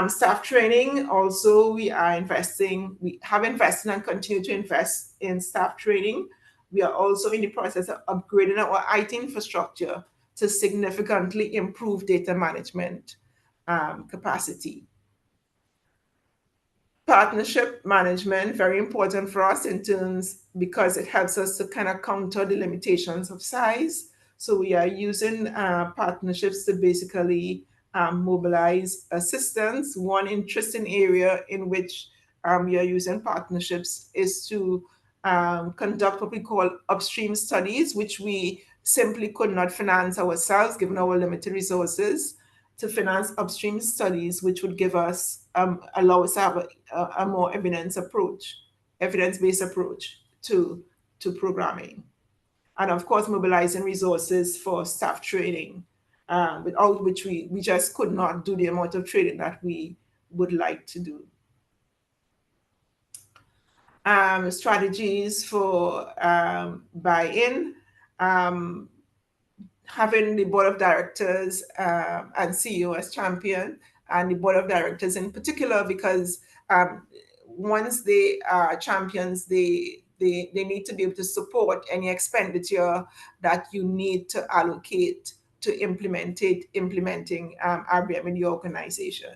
Staff training, also we have invested and continue to invest in staff training. We are also in the process of upgrading our IT infrastructure to significantly improve data management capacity. Partnership management, very important for us in terms because it helps us to kind of counter the limitations of size. So we are using partnerships to basically mobilize assistance. One interesting area in which we are using partnerships is to conduct what we call upstream studies, which we simply could not finance ourselves given our limited resources, to finance upstream studies, which would give us, allow us to have a more evidence-based approach to programming. And of course, mobilizing resources for staff training, without which we just could not do the amount of training that we would like to do. Strategies for buy-in, having the board of directors and CEO as champion, and the board of directors in particular, because once they are champions, they need to be able to support any expenditure that you need to allocate to implementing RBM in the organization.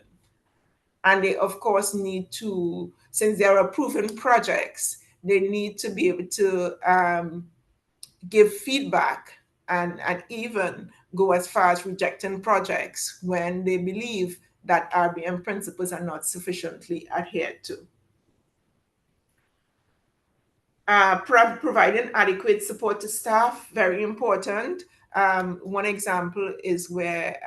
And they, of course, need to, since they are approving projects, they need to be able to give feedback and even go as far as rejecting projects when they believe that RBM principles are not sufficiently adhered to. Providing adequate support to staff, very important. One example is where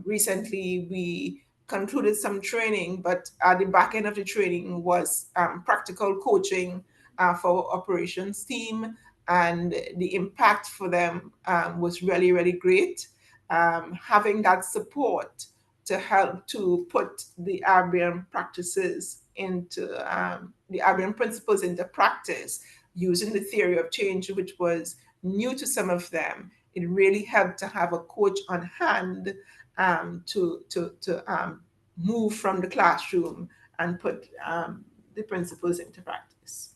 recently we concluded some training, but at the back end of the training was practical coaching for our operations team, and the impact for them was really, really great. Having that support to help to put the RBM practices into, the RBM principles into practice, using the theory of change, which was new to some of them. It really helped to have a coach on hand to move from the classroom and put the principles into practice.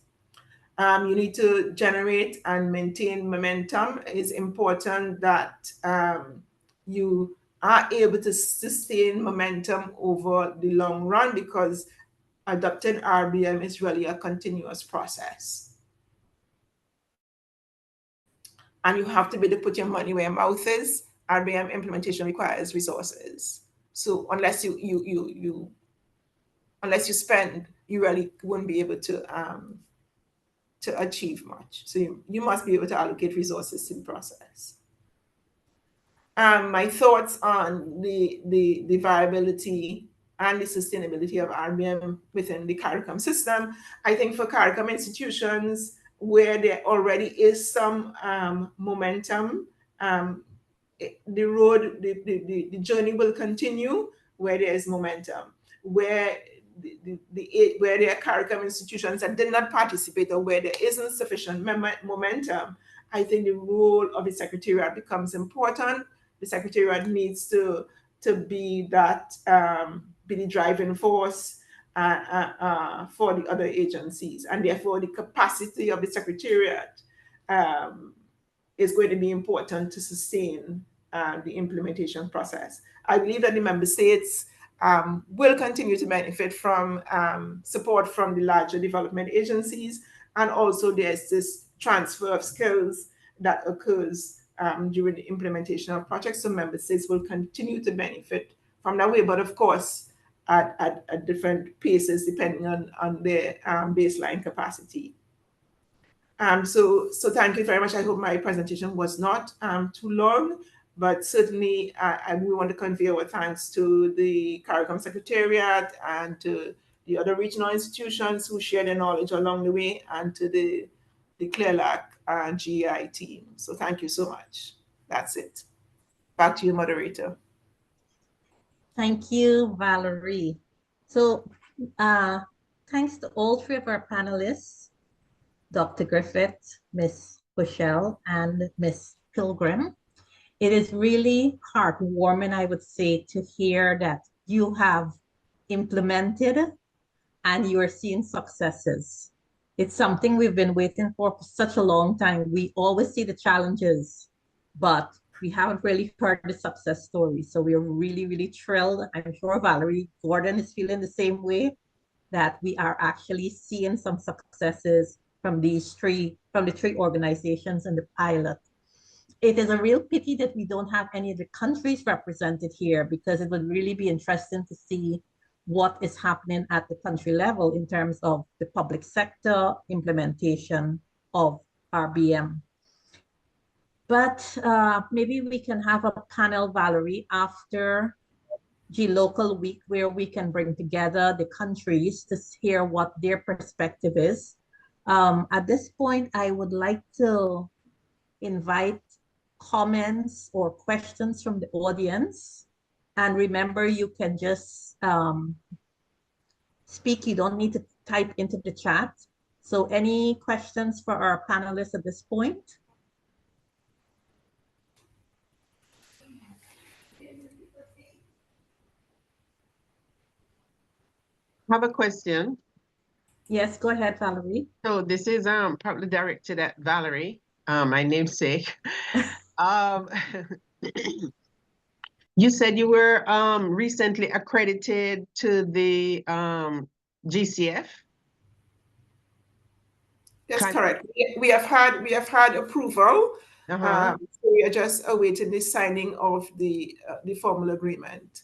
You need to generate and maintain momentum. It's important that you are able to sustain momentum over the long run, because adopting RBM is really a continuous process. And you have to be able to put your money where your mouth is. RBM implementation requires resources. So unless you spend, you really won't be able to achieve much. So you must be able to allocate resources to the process. My thoughts on the viability and the sustainability of RBM within the CARICOM system. I think for CARICOM institutions where there already is some momentum, the journey will continue where there is momentum. Where where there are CARICOM institutions that did not participate, or where there isn't sufficient momentum, I think the role of the Secretariat becomes important. The Secretariat needs to be that be the driving force for the other agencies, and therefore the capacity of the Secretariat is going to be important to sustain the implementation process. I believe that the member states will continue to benefit from support from the larger development agencies, and also there's this transfer of skills that occurs during the implementation of projects. So member states will continue to benefit from that way, but of course at different paces depending on their baseline capacity. So thank you very much. I hope my presentation was not too long, but certainly we want to convey our thanks to the CARICOM Secretariat and to the other regional institutions who shared their knowledge along the way, and to the CLIRLAC and GEI team. So thank you so much. That's it. Back to you, moderator. Thank you, Valerie. So thanks to all three of our panelists, Dr. Griffith, Ms. Bushell, and Ms. Pilgrim. It is really heartwarming, I would say, to hear that you have implemented and you are seeing successes. It's something we've been waiting for such a long time. We always see the challenges, but we haven't really heard the success story. So we're really, really thrilled. I'm sure Valerie Gordon is feeling the same way. that we are actually seeing some successes from the three organizations in the pilot. It is a real pity that we don't have any of the countries represented here, because it would really be interesting to see what is happening at the country level in terms of the public sector implementation of RBM. But maybe we can have a panel, Valerie, after gLOCAL week, where we can bring together the countries to hear what their perspective is. At this point, I would like to invite comments or questions from the audience. And remember, you can just speak. You don't need to type into the chat. So any questions for our panelists at this point? I have a question. Yes, go ahead, Valerie. So this is probably directed at Valerie, my namesake. You said you were recently accredited to the GCF. That's correct. We have had approval. Uh-huh. So we are just awaiting the signing of the formal agreement.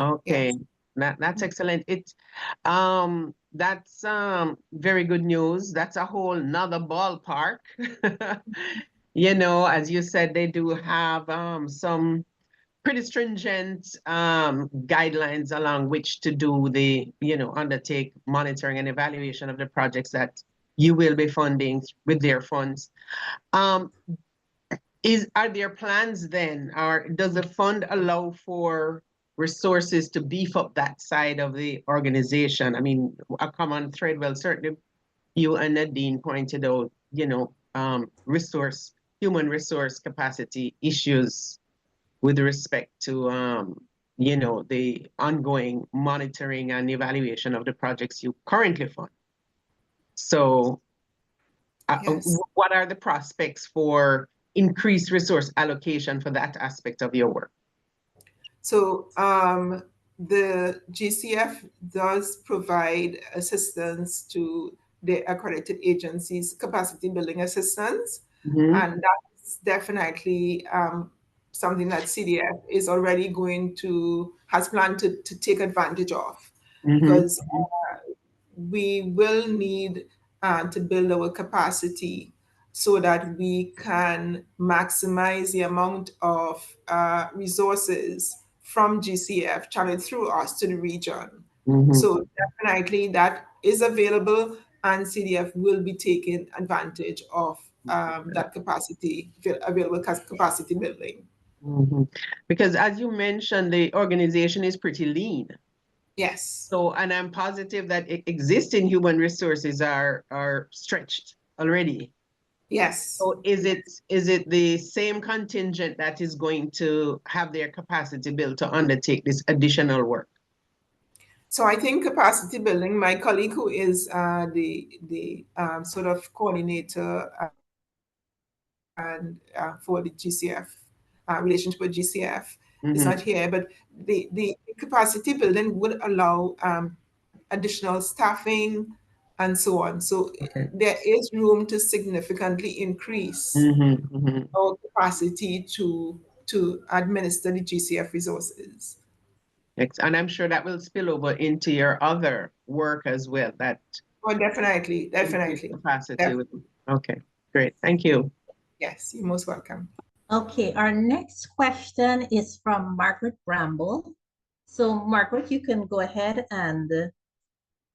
Okay, Yes. that's excellent. That's very good news. That's a whole nother ballpark. You know, as you said, they do have some pretty stringent guidelines along which to do the, undertake monitoring and evaluation of the projects that you will be funding with their funds. Are there plans then, or does the fund allow for resources to beef up that side of the organization? I mean, a common thread, well, certainly you and Nadine pointed out, human resource capacity issues with respect to, the ongoing monitoring and evaluation of the projects you currently fund. So Yes. what are the prospects for increased resource allocation for that aspect of your work? So the GCF does provide assistance to the accredited agencies, capacity building assistance, and that's definitely something that CDF is already has planned to take advantage of, because we will need to build our capacity so that we can maximize the amount of resources from GCF channeled through us to the region. So definitely that is available, and CDF will be taking advantage of that available capacity building. Because as you mentioned, the organization is pretty lean. Yes. So, and I'm positive that existing human resources are stretched already. Yes. So is it the same contingent that is going to have their capacity built to undertake this additional work? So I think capacity building, my colleague who is the sort of coordinator and for the GCF, relationship with GCF, is not here, but the capacity building would allow additional staffing and so on. So there is room to significantly increase our capacity to administer the GCF resources. And I'm sure that will spill over into your other work as well. Oh, definitely. Capacity. Okay, great. Thank you. Yes, you're most welcome. Okay, our next question is from Margaret Bramble. So Margaret, you can go ahead and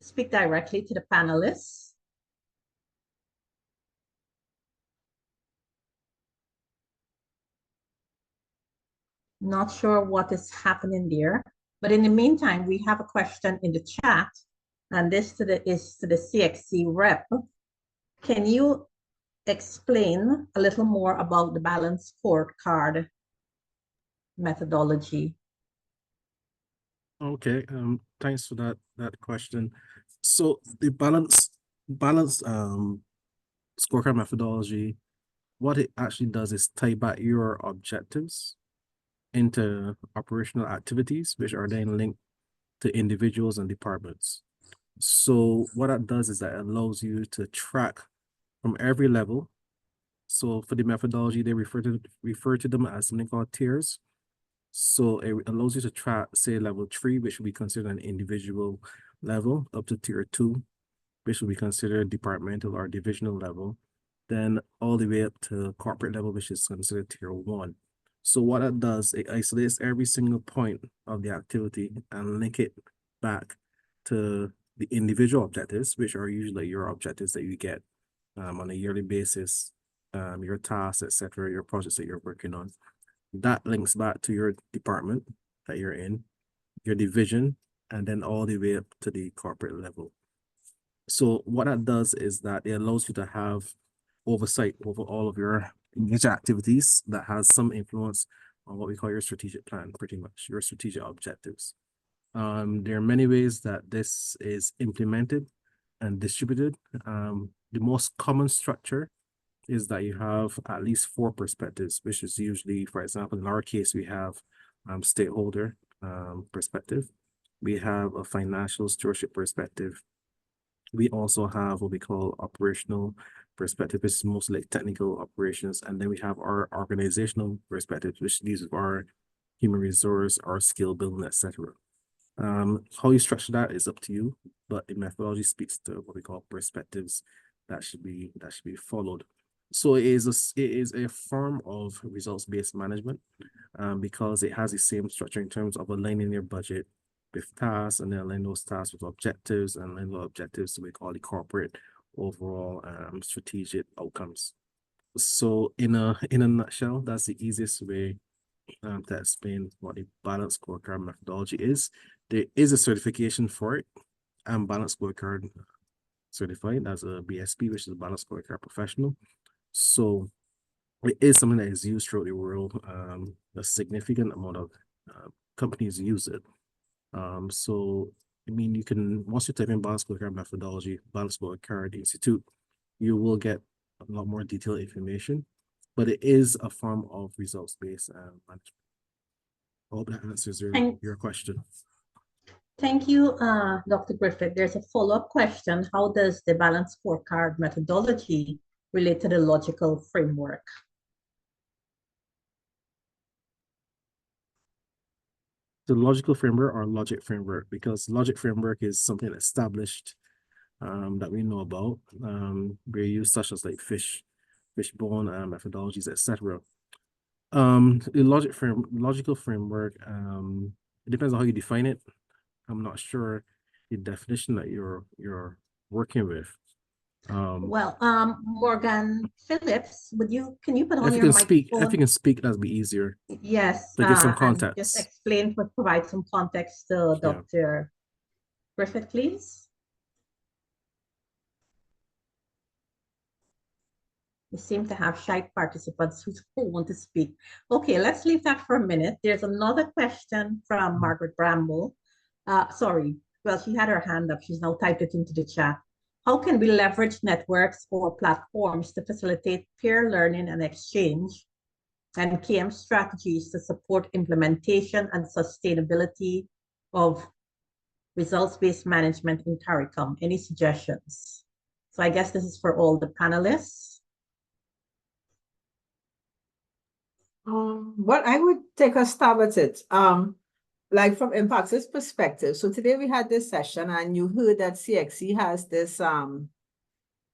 speak directly to the panelists. Not sure what is happening there, but in the meantime, we have a question in the chat, and this is to the CXC rep. Can you explain a little more about the balanced scorecard methodology? Okay, thanks for that question. So the balanced scorecard methodology, what it actually does is tie back your objectives into operational activities, which are then linked to individuals and departments. So what that does is that it allows you to track from every level. So for the methodology, they refer to them as something called tiers. So it allows you to track, say, level 3, which would be considered an individual level, up to tier 2, which would be considered departmental or divisional level, then all the way up to corporate level, which is considered tier 1. So what that does, it isolates every single point of the activity and link it back to the individual objectives, which are usually your objectives that you get on a yearly basis, your tasks, etc., your projects that you're working on. That links back to your department that you're in, your division, and then all the way up to the corporate level. So what that does is that it allows you to have oversight over all of your engaged activities that has some influence on what we call your strategic plan, pretty much, your strategic objectives. There are many ways that this is implemented and distributed. The most common structure is that you have at least 4 perspectives, which is usually, for example, in our case, we have stakeholder perspective. We have a financial stewardship perspective. We also have what we call operational perspective, which is mostly like technical operations. And then we have our organizational perspective, which deals with our human resource, our skill building, etc. How you structure that is up to you, but the methodology speaks to what we call perspectives that should be followed. So it is a form of results-based management because it has the same structure in terms of aligning your budget with tasks, and then align those tasks with objectives, and align those objectives to make all the corporate overall strategic outcomes. So in a nutshell, that's the easiest way to explain what the balanced scorecard methodology is. There is a certification for it. I'm balanced scorecard certified as a BSP, which is a balanced scorecard professional. So it is something that is used throughout the world. A significant amount of companies use it. So I mean, you can, once you type in balanced scorecard methodology, balanced scorecard institute, you will get a lot more detailed information, but it is a form of results-based management. I hope that answers your question. Thank you, Dr. Griffith. There's a follow-up question. How does the balanced scorecard methodology relate to the logical framework? The logical framework or logic framework, because logic framework is something established that we know about. We use such as like fishbone methodologies, etc. The logical framework, it depends on how you define it. I'm not sure the definition that you're working with. Well, Morgan Phillips, can you put on if you your can speak, microphone? if you can speak, that'd be easier. Yes. To give some and context. just explain, provide some context to Dr. Griffith, please. We seem to have shy participants who want to speak. Okay, let's leave that for a minute. There's another question from Margaret Bramble. Sorry, well, she had her hand up. She's now typed it into the chat. How can we leverage networks or platforms to facilitate peer learning and exchange and KM strategies to support implementation and sustainability of results-based management in CARICOM? Any suggestions? So I guess this is for all the panelists. Well, I would take a stab at it. Like from Impact's perspective. So today we had this session, and you heard that CXC has this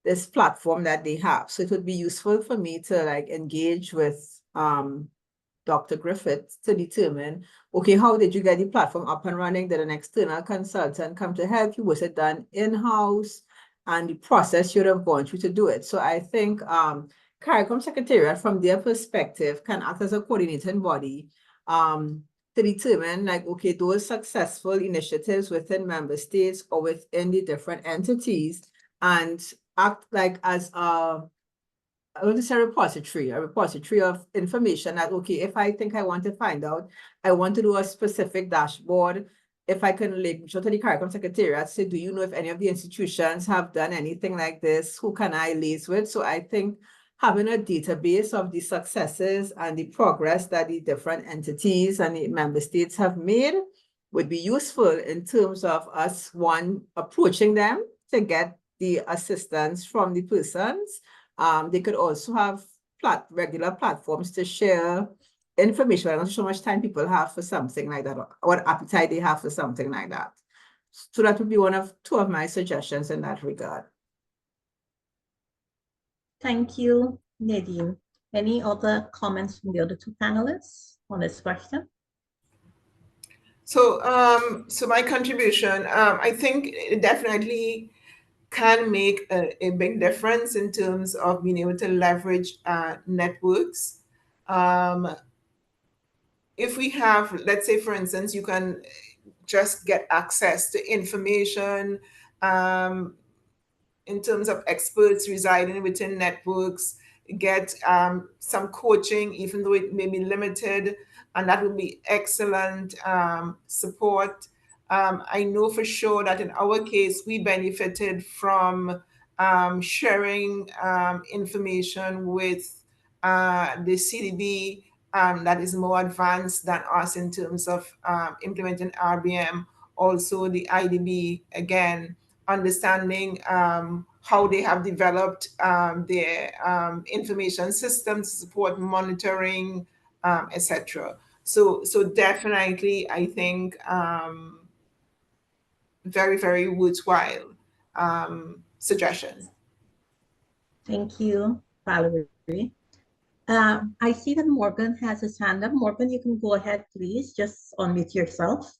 this platform that they have. So it would be useful for me to like engage with Dr. Griffith to determine, okay, how did you get the platform up and running? Did an external consultant come to help you? Was it done in-house? And the process you would have gone through to do it. So I think CARICOM Secretariat, from their perspective, can act as a coordinating body to determine, like, okay, those successful initiatives within member states or within the different entities, and act like as I want to say a repository of information that, okay, if I think I want to find out, I want to do a specific dashboard, if I can reach out to the CARICOM Secretariat, say, do you know if any of the institutions have done anything like this? Who can I liaise with? So I think having a database of the successes and the progress that the different entities and the member states have made would be useful in terms of us, one, approaching them to get the assistance from the persons. They could also have regular platforms to share information. I'm not sure how much time people have for something like that, or what appetite they have for something like that. So that would be two of my suggestions in that regard. Thank you, Nadine. Any other comments from the other two panelists on this question? So, so my contribution, I think it definitely can make a big difference in terms of being able to leverage networks. If we have, let's say, for instance, you can just get access to information in terms of experts residing within networks, get some coaching, even though it may be limited, and that would be excellent support. I know for sure that in our case, we benefited from sharing information with the CDB that is more advanced than us in terms of implementing RBM. Also, the IDB, again, understanding how they have developed their information systems to support monitoring, etc. So definitely, I think very, very worthwhile suggestion. Thank you, Valerie. I see that Morgan has his hand up. Morgan, you can go ahead, please. Just unmute yourself.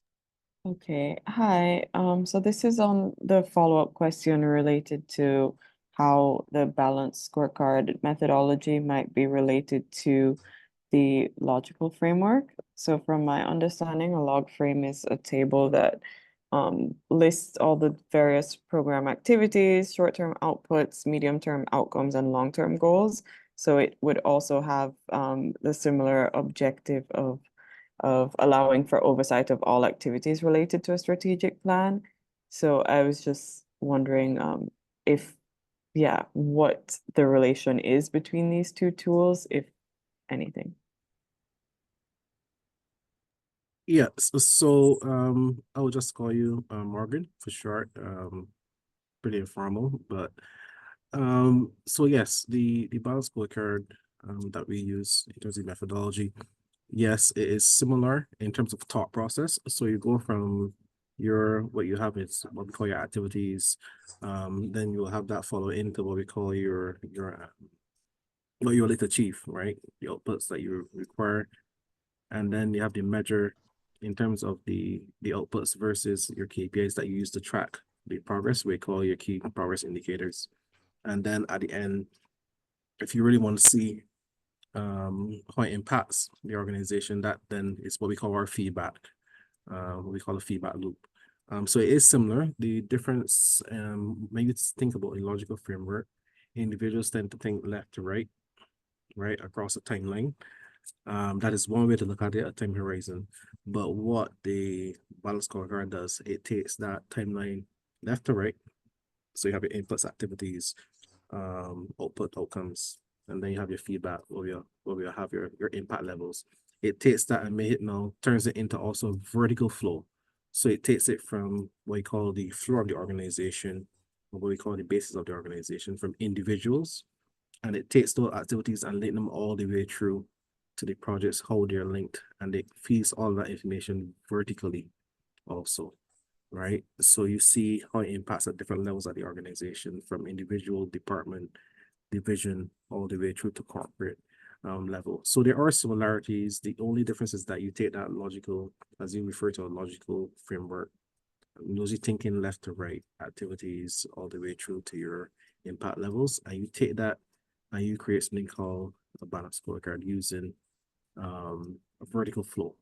Okay, hi. So this is on the follow-up question related to how the balanced scorecard methodology might be related to the logical framework. So from my understanding, a log frame is a table that lists all the various program activities, short-term outputs, medium-term outcomes, and long-term goals. So it would also have the similar objective of allowing for oversight of all activities related to a strategic plan. So I was just wondering what the relation is between these two tools, if anything. Yeah, so I will just call you Morgan for short. Pretty informal, but so yes, the balanced scorecard that we use in terms of methodology, yes, it is similar in terms of thought process. So you go from what you have is what we call your activities, then you'll have that follow into what we call your what you want to achieve, right? The outputs that you require, and then you have the measure in terms of the outputs versus your KPIs that you use to track the progress. We call your key progress indicators, and then at the end, if you really want to see how it impacts the organization, that then is what we call our feedback, what we call a feedback loop. So it is similar. The difference, maybe to think about a logical framework, individuals tend to think left to right across a timeline. That is one way to look at it, a time horizon. But what the balanced scorecard does, it takes that timeline left to right. So you have your inputs, activities, output, outcomes, and then you have your feedback, where you have your impact levels. It takes that and turns it into also vertical flow. So it takes it from what we call the floor of the organization, or what we call the basis of the organization, from individuals, and it takes those activities and link them all the way through to the projects, how they're linked, and it feeds all that information vertically also, right? So you see how it impacts at different levels of the organization, from individual, department, division, all the way through to corporate level. So there are similarities. The only difference is that you take that logical, as you refer to a logical framework, nosy thinking left to right activities all the way through to your impact levels, and you take that and you create something called a balanced scorecard using a vertical flow,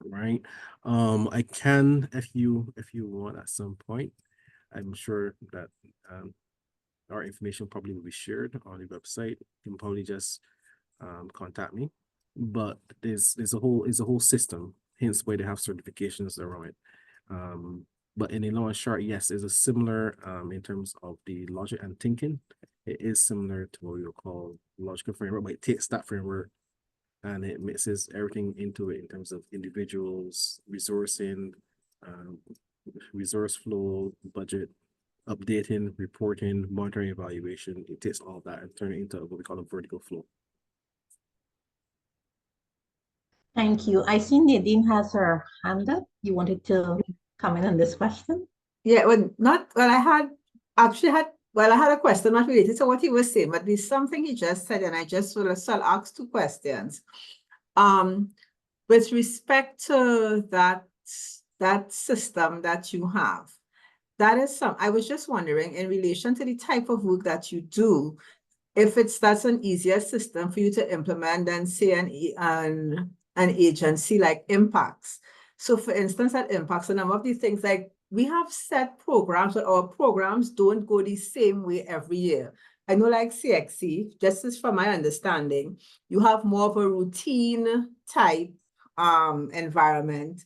right? I can, if you want at some point, I'm sure that our information probably will be shared on the website. You can probably just contact me. But there's a whole system, hence why they have certifications around it. But in a long and short, yes, it's a similar in terms of the logic and thinking. It is similar to what we would call logical framework, but it takes that framework and it mixes everything into it in terms of individuals, resourcing, resource flow, budget, updating, reporting, monitoring, evaluation. It takes all that and turn it into what we call a vertical flow. Thank you. I see Nadine has her hand up. You wanted to comment on this question? Yeah, well, I had a question not related to what he was saying, but there's something he just said, and I just will ask two questions. With respect to that system that you have, I was just wondering in relation to the type of work that you do, if that's an easier system for you to implement than say an agency like Impacts. So for instance, at Impacts, a number of these things, like we have set programs, but our programs don't go the same way every year. I know like CXC, just as from my understanding, you have more of a routine type environment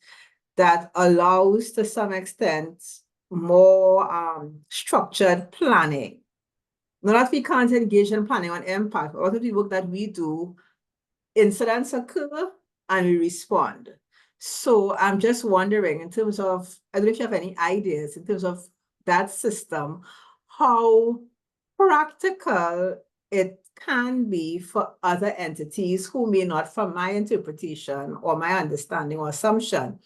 that allows to some extent more structured planning. Not that we can't engage in planning on impact. A lot of the work that we do, incidents occur and we respond. So I'm just wondering in terms of, I don't know if you have any ideas in terms of that system, how practical it can be for other entities who may not, from my interpretation or my understanding or assumption,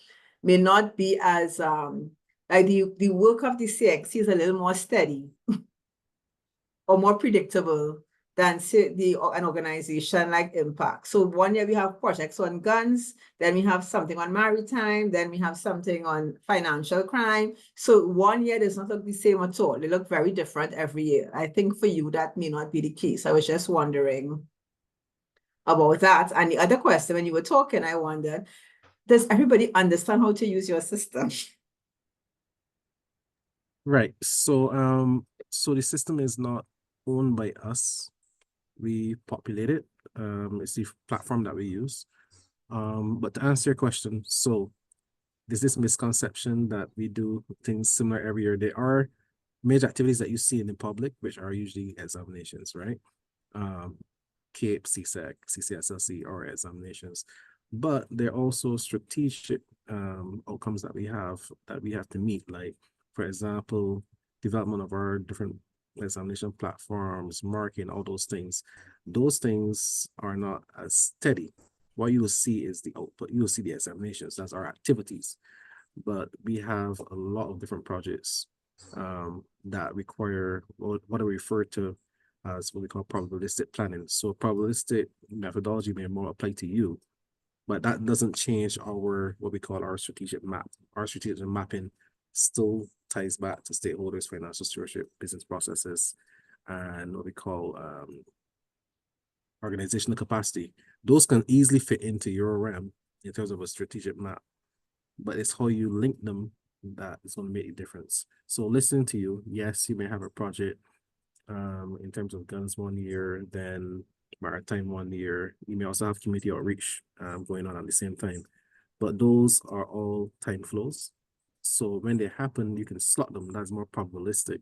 may not be as, like the work of the CXC is a little more steady or more predictable than say an organization like Impact. So one year we have projects on guns, then we have something on maritime, then we have something on financial crime. So one year does not look the same at all. They look very different every year. I think for you, that may not be the case. I was just wondering about that. And the other question, when you were talking, I wondered, does everybody understand how to use your system? Right. So so the system is not owned by us. We populate it. It's the platform that we use. But to answer your question, so there's this misconception that we do things similar every year. There are major activities that you see in the public, which are usually examinations, right? CAPE, CSEC, CCSLC, or examinations. But there are also strategic outcomes that we have to meet, like, for example, development of our different examination platforms, marking, all those things. Those things are not as steady. What you will see is the output. You will see the examinations. That's our activities. But we have a lot of different projects that require what I refer to as what we call probabilistic planning. So probabilistic methodology may more apply to you, but that doesn't change what we call our strategic map. Our strategic mapping still ties back to stakeholders, financial stewardship, business processes, and what we call organizational capacity. Those can easily fit into your realm in terms of a strategic map, but it's how you link them that is going to make a difference. So listening to you, yes, you may have a project in terms of guns 1 year, then maritime 1 year. You may also have community outreach going on at the same time, but those are all time flows. So when they happen, you can slot them. That's more probabilistic.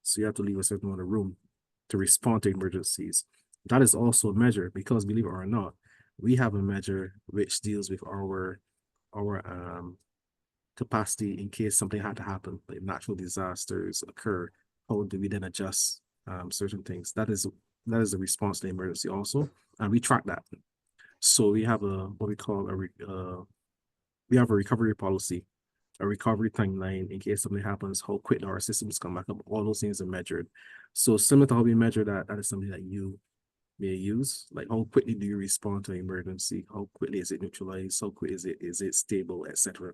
So you have to leave a certain amount of room to respond to emergencies. That is also a measure, because believe it or not, we have a measure which deals with our capacity in case something had to happen, like natural disasters occur. How do we then adjust certain things? That is a response to emergency also, and we track that. So we have what we call we have a recovery policy, a recovery timeline in case something happens, how quick our systems come back up. All those things are measured. So similar to how we measure that, that is something that you may use. Like, how quickly do you respond to an emergency? How quickly is it neutralized? How quick is it stable, etc.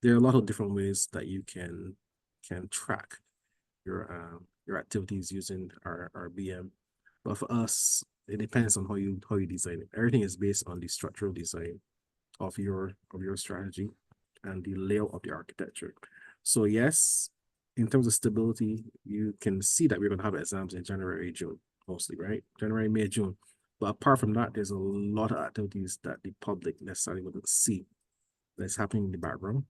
There are a lot of different ways that you can track your activities using our RBM. But for us, it depends on how you design it. Everything is based on the structural design of your strategy and the layout of the architecture. So yes, in terms of stability, you can see that we're going to have exams in January, June, mostly, right? January, May, June. But apart from that, there's a lot of activities that the public necessarily wouldn't see that's happening in the background.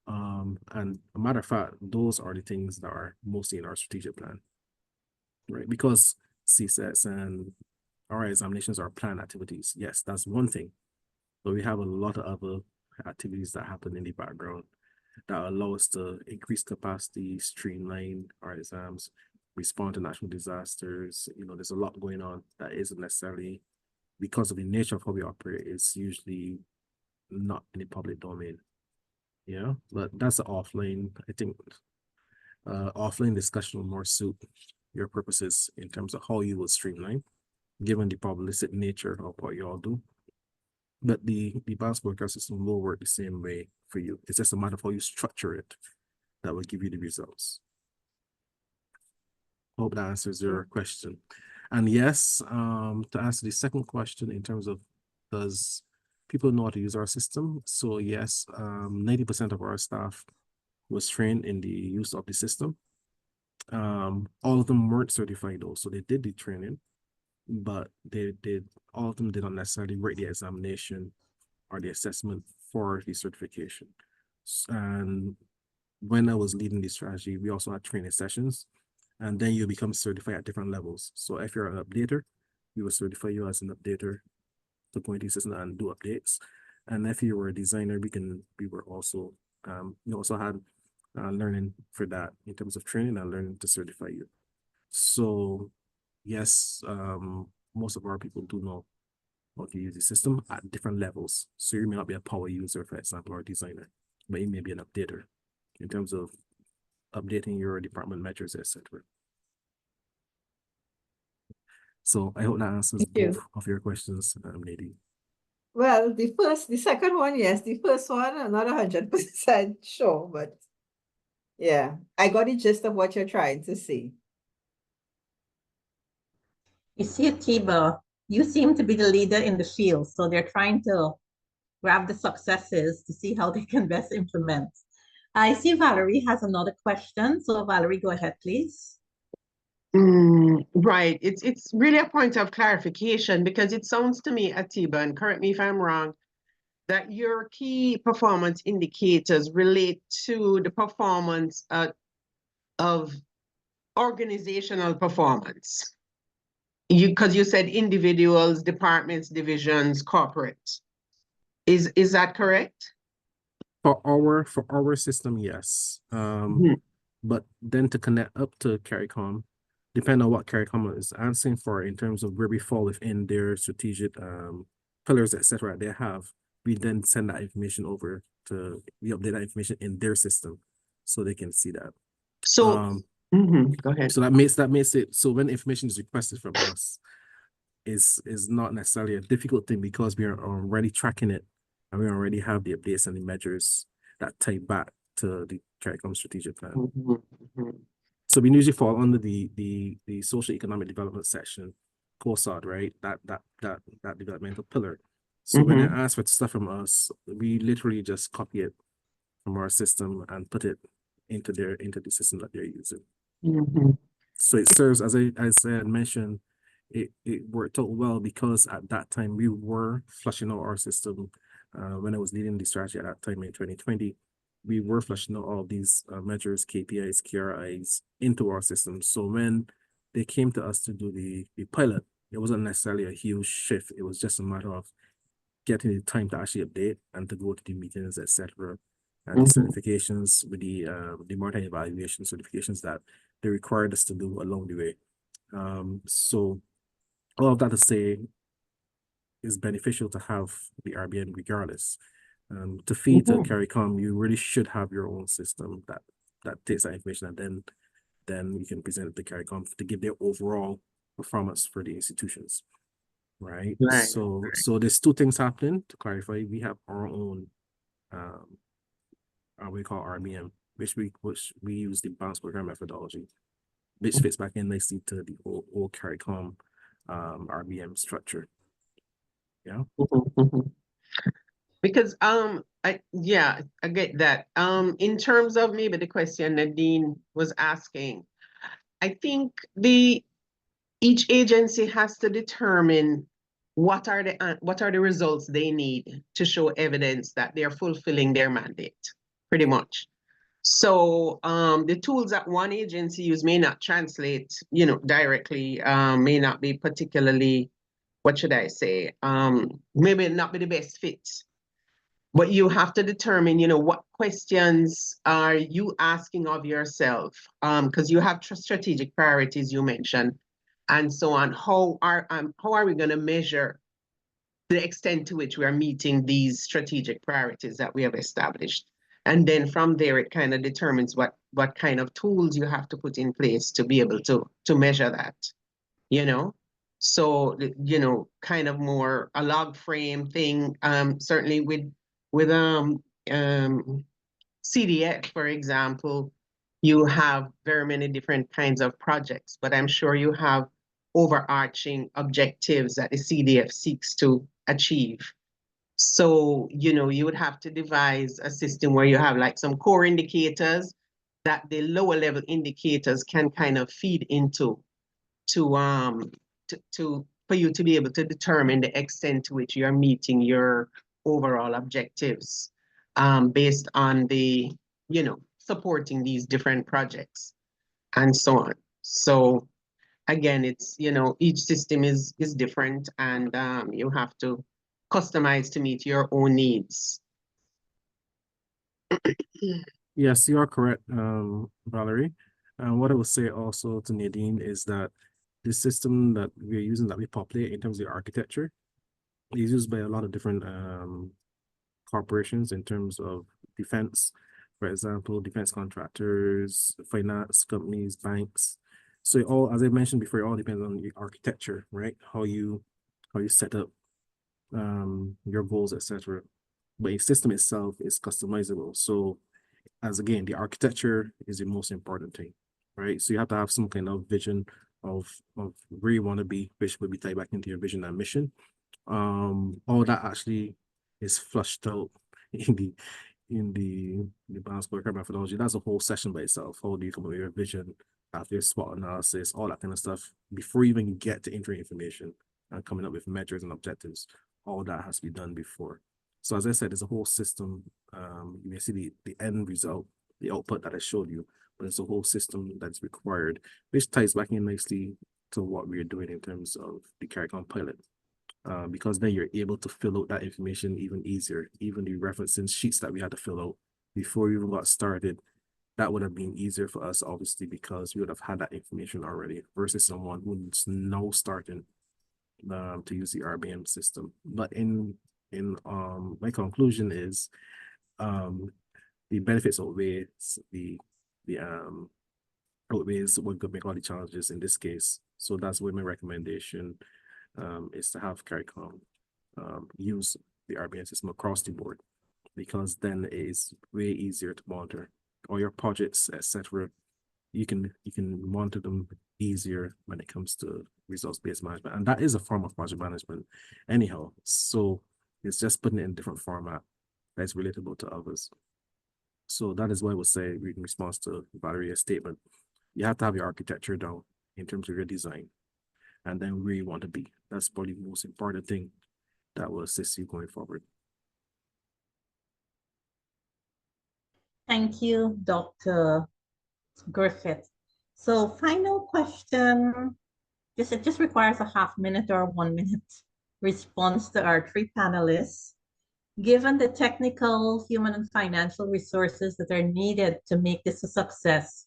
And a matter of fact, those are the things that are mostly in our strategic plan, right? Because CSETs and our examinations are planned activities. Yes, that's one thing. But we have a lot of other activities that happen in the background that allow us to increase capacity, streamline our exams, respond to natural disasters. You know, there's a lot going on that isn't necessarily, because of the nature of how we operate, it's usually not in the public domain. Yeah, but that's the offline. I think offline discussion will more suit your purposes in terms of how you will streamline, given the probabilistic nature of what you all do. But the balance scorecard system will work the same way for you. It's just a matter of how you structure it that will give you the results. Hope that answers your question. And yes, to answer the second question in terms of does people know how to use our system? So yes, 90% of our staff was trained in the use of the system. All of them weren't certified though, so they did the training, but all of them did not necessarily write the examination or the assessment for the certification. And when I was leading the strategy, we also had training sessions, and then you become certified at different levels. So if you're an updater, we will certify you as an updater to go into the system and do updates. And if you were a designer, we were also, we also had learning for that in terms of training and learning to certify you. So yes, most of our people do know how to use the system at different levels. So you may not be a power user, for example, or a designer, but you may be an updater in terms of updating your department measures, etc. So I hope that answers both of your questions, Nadine. Well, the second one, yes. The first one, I'm not 100% sure, but yeah, I got the gist of what you're trying to say. You see, Atiba, you seem to be the leader in the field, so they're trying to grab the successes to see how they can best implement. I see Valerie has another question. So Valerie, go ahead, please. Right. It's really a point of clarification because it sounds to me, Atiba, and correct me if I'm wrong, that your key performance indicators relate to the performance of organizational performance. Because you said individuals, departments, divisions, corporate. Is that correct? For our system, yes. But then to connect up to CARICOM, depending on what CARICOM is answering for in terms of where we fall within their strategic pillars, etc. they have, we then send that information over to, we update that information in their system so they can see that. So go ahead. So that makes it so when information is requested from us, is not necessarily a difficult thing because we are already tracking it and we already have the updates and the measures that tie back to the CARICOM strategic plan. So we usually fall under the social economic development section, COSOD, right? That developmental pillar. So when they ask for stuff from us, we literally just copy it from our system and put it into the system that they're using. So it serves, as I had mentioned, it worked out well because at that time we were flushing out our system. When I was leading the strategy at that time in 2020, we were flushing out all these measures, KPIs, KRIs into our system. So when they came to us to do the pilot, it wasn't necessarily a huge shift. It was just a matter of getting the time to actually update and to go to the meetings, etc. And the certifications with the maritime evaluation certifications that they required us to do along the way. So all of that to say, is beneficial to have the RBM regardless. To feed to CARICOM, you really should have your own system that takes that information and then you can present it to CARICOM to give their overall performance for the institutions. Right. So there's two things happening to clarify. We have our own we call RBM, which we use the balance program methodology, which fits back in nicely to the old CARICOM RBM structure. Yeah. Because I get that. In terms of maybe the question Nadine was asking, I think each agency has to determine what are the results they need to show evidence that they're fulfilling their mandate, pretty much. So the tools that one agency use may not translate, directly, may not be particularly what should I say? Maybe not be the best fit. But you have to determine, you know, what questions are you asking of yourself? Because you have strategic priorities you mentioned, and so on. How are we going to measure the extent to which we are meeting these strategic priorities that we have established? And then from there, it kind of determines what kind of tools you have to put in place to be able to measure that, you know? So, you know, kind of more a log frame thing, certainly with CDF, for example, you have very many different kinds of projects, but I'm sure you have overarching objectives that the CDF seeks to achieve. So, you know, you would have to devise a system where you have like some core indicators that the lower level indicators can kind of feed into for you to be able to determine the extent to which you are meeting your overall objectives, based on the, you know, supporting these different projects and so on. So again, it's, you know, each system is different, and you have to customize to meet your own needs. Yes, you are correct, Valerie. And what I would say also to Nadine is that the system that we're using, that we populate in terms of the architecture, is used by a lot of different corporations in terms of defense, for example, defense contractors, finance companies, banks. So it all, as I mentioned before, it all depends on the architecture, right? How you set up your goals, etc. But a system itself is customizable. So as again, the architecture is the most important thing, right? So you have to have some kind of vision of where you want to be, which will be tied back into your vision and mission. All that actually is flushed out in the balanced scorecard methodology. That's a whole session by itself. How do you come up with your vision, after your SWOT analysis, all that kind of stuff, before you even get to entering information and coming up with measures and objectives. All that has to be done before. So as I said, there's a whole system. You may see the end result, the output that I showed you, but it's a whole system that's required, which ties back in nicely to what we're doing in terms of the CARICOM pilot. Because then you're able to fill out that information even easier. Even the referencing sheets that we had to fill out before we even got started, that would have been easier for us, obviously, because we would have had that information already, versus someone who's now starting to use the RBM system. But in my conclusion is the benefits outweighs outweighs what could make all the challenges in this case. So that's where my recommendation is to have CARICOM use the RBM system across the board, because then it is way easier to monitor all your projects, etc. You can monitor them easier when it comes to results-based management, and that is a form of project management anyhow. So it's just putting it in a different format that's relatable to others. So that is what I would say in response to Valeria's statement. You have to have your architecture down in terms of your design, and then where you want to be. That's probably the most important thing that will assist you going forward. Thank you, Dr. Griffith. So final question, it just requires a half-minute or 1 minute response to our three panelists. Given the technical, human, and financial resources that are needed to make this a success,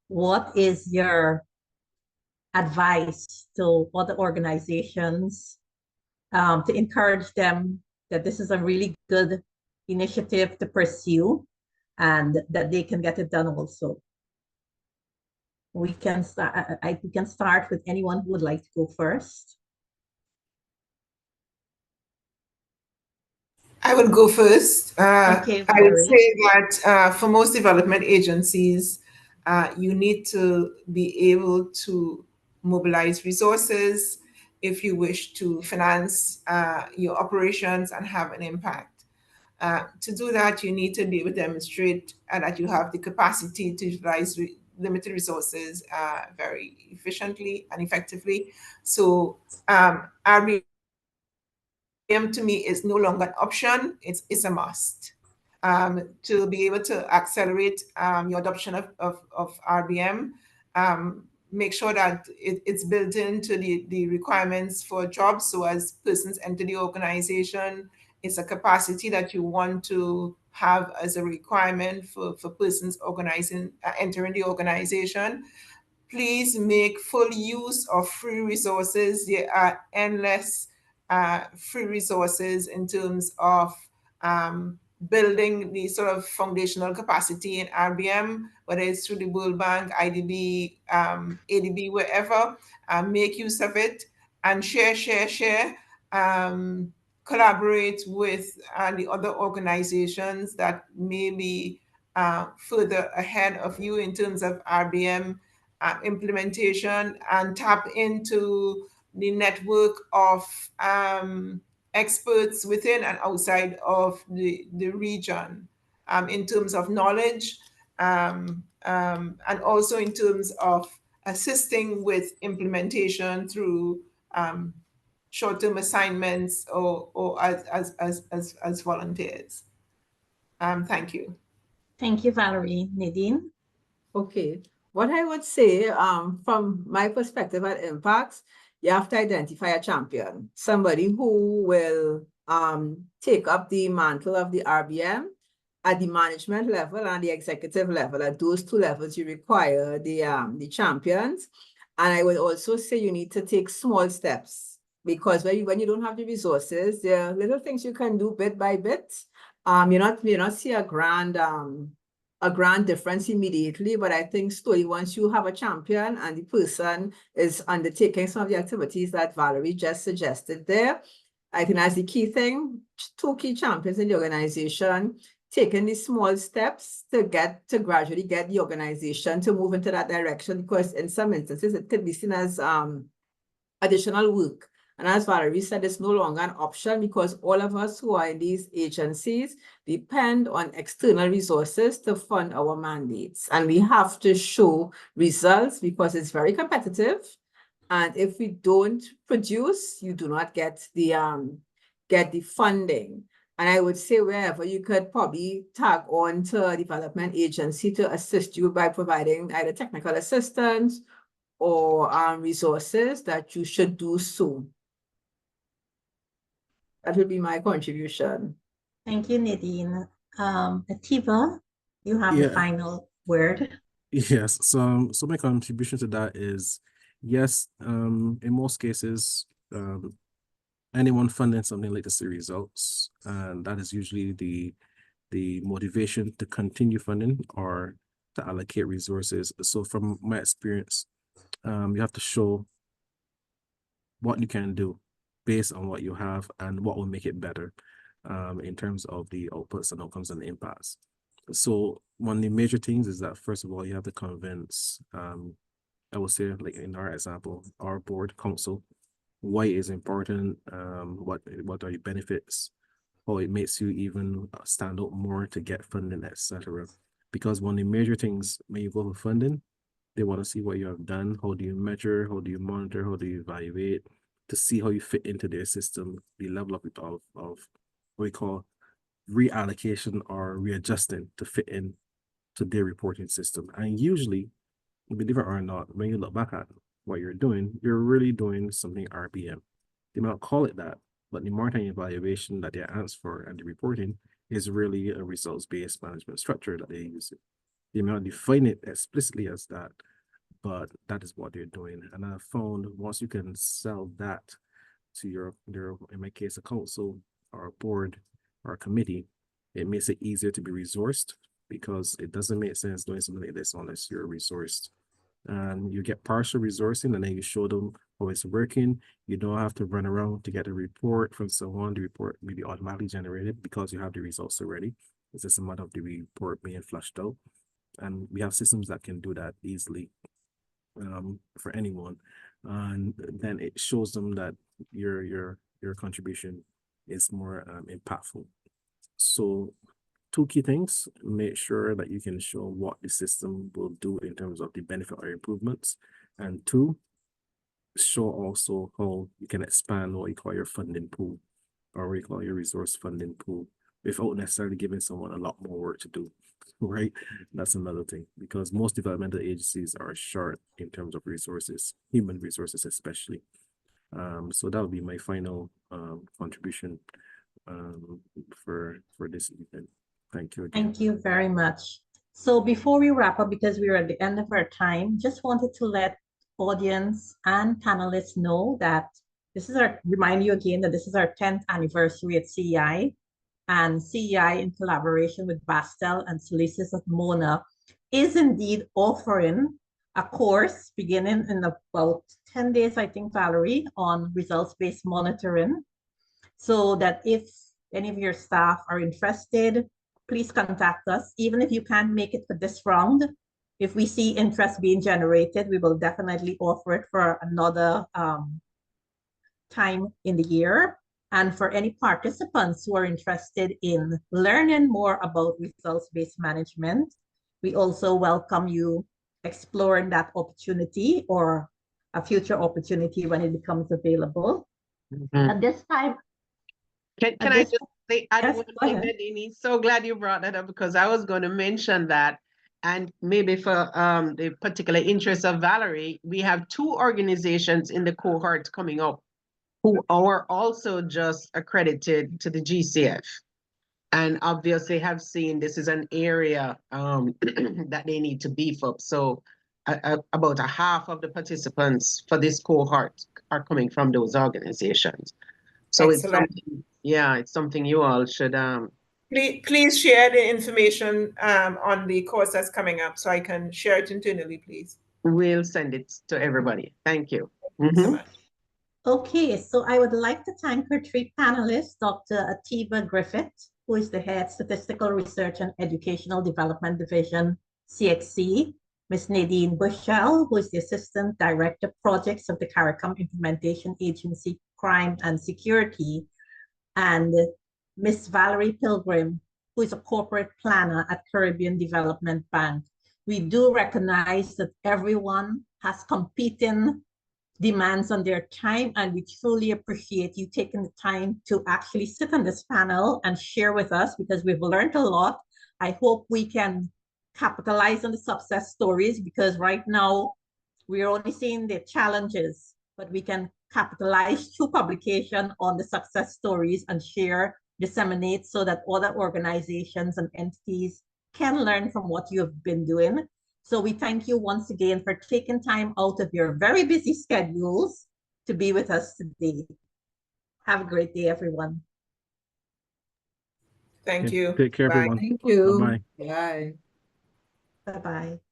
what is your advice to other organizations to encourage them that this is a really good initiative to pursue and that they can get it done also? We can start with anyone who would like to go first. I would go first. Okay, I would Valerie. say that for most development agencies, you need to be able to mobilize resources if you wish to finance your operations and have an impact. To do that, you need to be able to demonstrate that you have the capacity to utilize limited resources very efficiently and effectively. So RBM to me is no longer an option, it's a must. To be able to accelerate your adoption of RBM, make sure that it's built into the requirements for jobs. So as persons enter the organization, it's a capacity that you want to have as a requirement for persons entering the organization. Please make full use of free resources. There are endless free resources in terms of building the sort of foundational capacity in RBM, whether it's through the World Bank, IDB, ADB, wherever. Make use of it and share. Collaborate with the other organizations that may be further ahead of you in terms of RBM implementation, and tap into the network of experts within and outside of the region in terms of knowledge and also in terms of assisting with implementation through short-term assignments or as volunteers. Thank you. Thank you, Valerie. Nadine? Okay, what I would say from my perspective at Impacts, you have to identify a champion, somebody who will take up the mantle of the RBM at the management level and the executive level. At those two levels, you require the champions. And I would also say you need to take small steps, because when you don't have the resources, there are little things you can do bit by bit. You not see a grand difference immediately, but I think slowly, once you have a champion and the person is undertaking some of the activities that Valerie just suggested there, I think that's the key thing. Two key champions in the organization, taking these small steps to gradually get the organization to move into that direction, because in some instances it could be seen as additional work. And as Valerie said, it's no longer an option, because all of us who are in these agencies depend on external resources to fund our mandates. And we have to show results, because it's very competitive. And if we don't produce, you do not get the funding. And I would say wherever you could probably tag on to a development agency to assist you by providing either technical assistance or resources, that you should do so. That would be my contribution. Thank you, Nadine. Atiba, you have the final word. Yes, so my contribution to that is, yes, in most cases, anyone funding something like to see results, and that is usually the motivation to continue funding or to allocate resources. So from my experience, you have to show what you can do based on what you have and what will make it better in terms of the outputs and outcomes and the impacts. So one of the major things is that, first of all, you have to convince, I would say, like in our example, our board council, why it is important, what are the benefits, how it makes you even stand out more to get funding, etc. Because one of the major things when you go for funding, they want to see what you have done. How do you measure? How do you monitor? How do you evaluate to see how you fit into their system? The level of what we call reallocation or readjusting to fit in to their reporting system. And usually, believe it or not, when you look back at what you're doing, you're really doing something RBM. They might not call it that, but the monitoring evaluation that they ask for and the reporting is really a results-based management structure that they use. They may not define it explicitly as that, but that is what they're doing. And I found once you can sell that to your in my case, a council or a board or a committee, it makes it easier to be resourced, because it doesn't make sense doing something like this unless you're resourced. And you get partial resourcing, and then you show them how it's working. You don't have to run around to get a report from someone. The report may be automatically generated because you have the results already. It's just a matter of the report being flushed out. And we have systems that can do that easily for anyone. And then it shows them that your contribution is more impactful. So 2 key things: make sure that you can show what the system will do in terms of the benefit or improvements. And 2, show also how you can expand what you call your funding pool, or what you call your resource funding pool, without necessarily giving someone a lot more work to do. right? That's another thing, because most developmental agencies are short in terms of resources, human resources especially. So that would be my final contribution for this evening. Thank you again. Thank you very much. So before we wrap up, because we're at the end of our time, just wanted to let audience and panelists know that remind you again that this is our 10th anniversary at CEI, and CEI in collaboration with Bastel and Solicitors of Mona is indeed offering a course beginning in about 10 days, I think, Valerie, on results-based monitoring. So that if any of your staff are interested, please contact us. Even if you can't make it for this round, if we see interest being generated, we will definitely offer it for another time in the year. And for any participants who are interested in learning more about results-based management, we also welcome you exploring that opportunity or a future opportunity when it becomes available. At this time, Can at I this just say, add yes, one go thing, ahead. Nadine? So glad you brought that up, because I was going to mention that. And maybe for the particular interest of Valerie, we have 2 organizations in the cohort coming up who are also just accredited to the GCF. And obviously have seen this is an area that they need to beef up. So about a half of the participants for this cohort are coming from those organizations. So it's Excellent. something, yeah, it's something you all should Please share the information on the course that's coming up so I can share it internally, please. we'll send it to everybody. Thank you. Thank you so much. Okay, so I would like to thank our 3 panelists, Dr. Atiba Griffith, who is the Head Statistical Research and Educational Development Division, CXC, Ms. Nadine Bushell, who is the Assistant Director Projects of the CARICOM Implementation Agency, Crime and Security, and Ms. Valerie Pilgrim, who is a Corporate Planner at Caribbean Development Bank. We do recognize that everyone has competing demands on their time, and we truly appreciate you taking the time to actually sit on this panel and share with us, because we've learned a lot. I hope we can capitalize on the success stories, because right now we're only seeing the challenges, but we can capitalize through publication on the success stories and share, disseminate, so that other organizations and entities can learn from what you have been doing. So we thank you once again for taking time out of your very busy schedules to be with us today. Have a great day, everyone. Thank you. Take care, Bye. everyone. Thank you. Bye-bye. Bye. Bye-bye.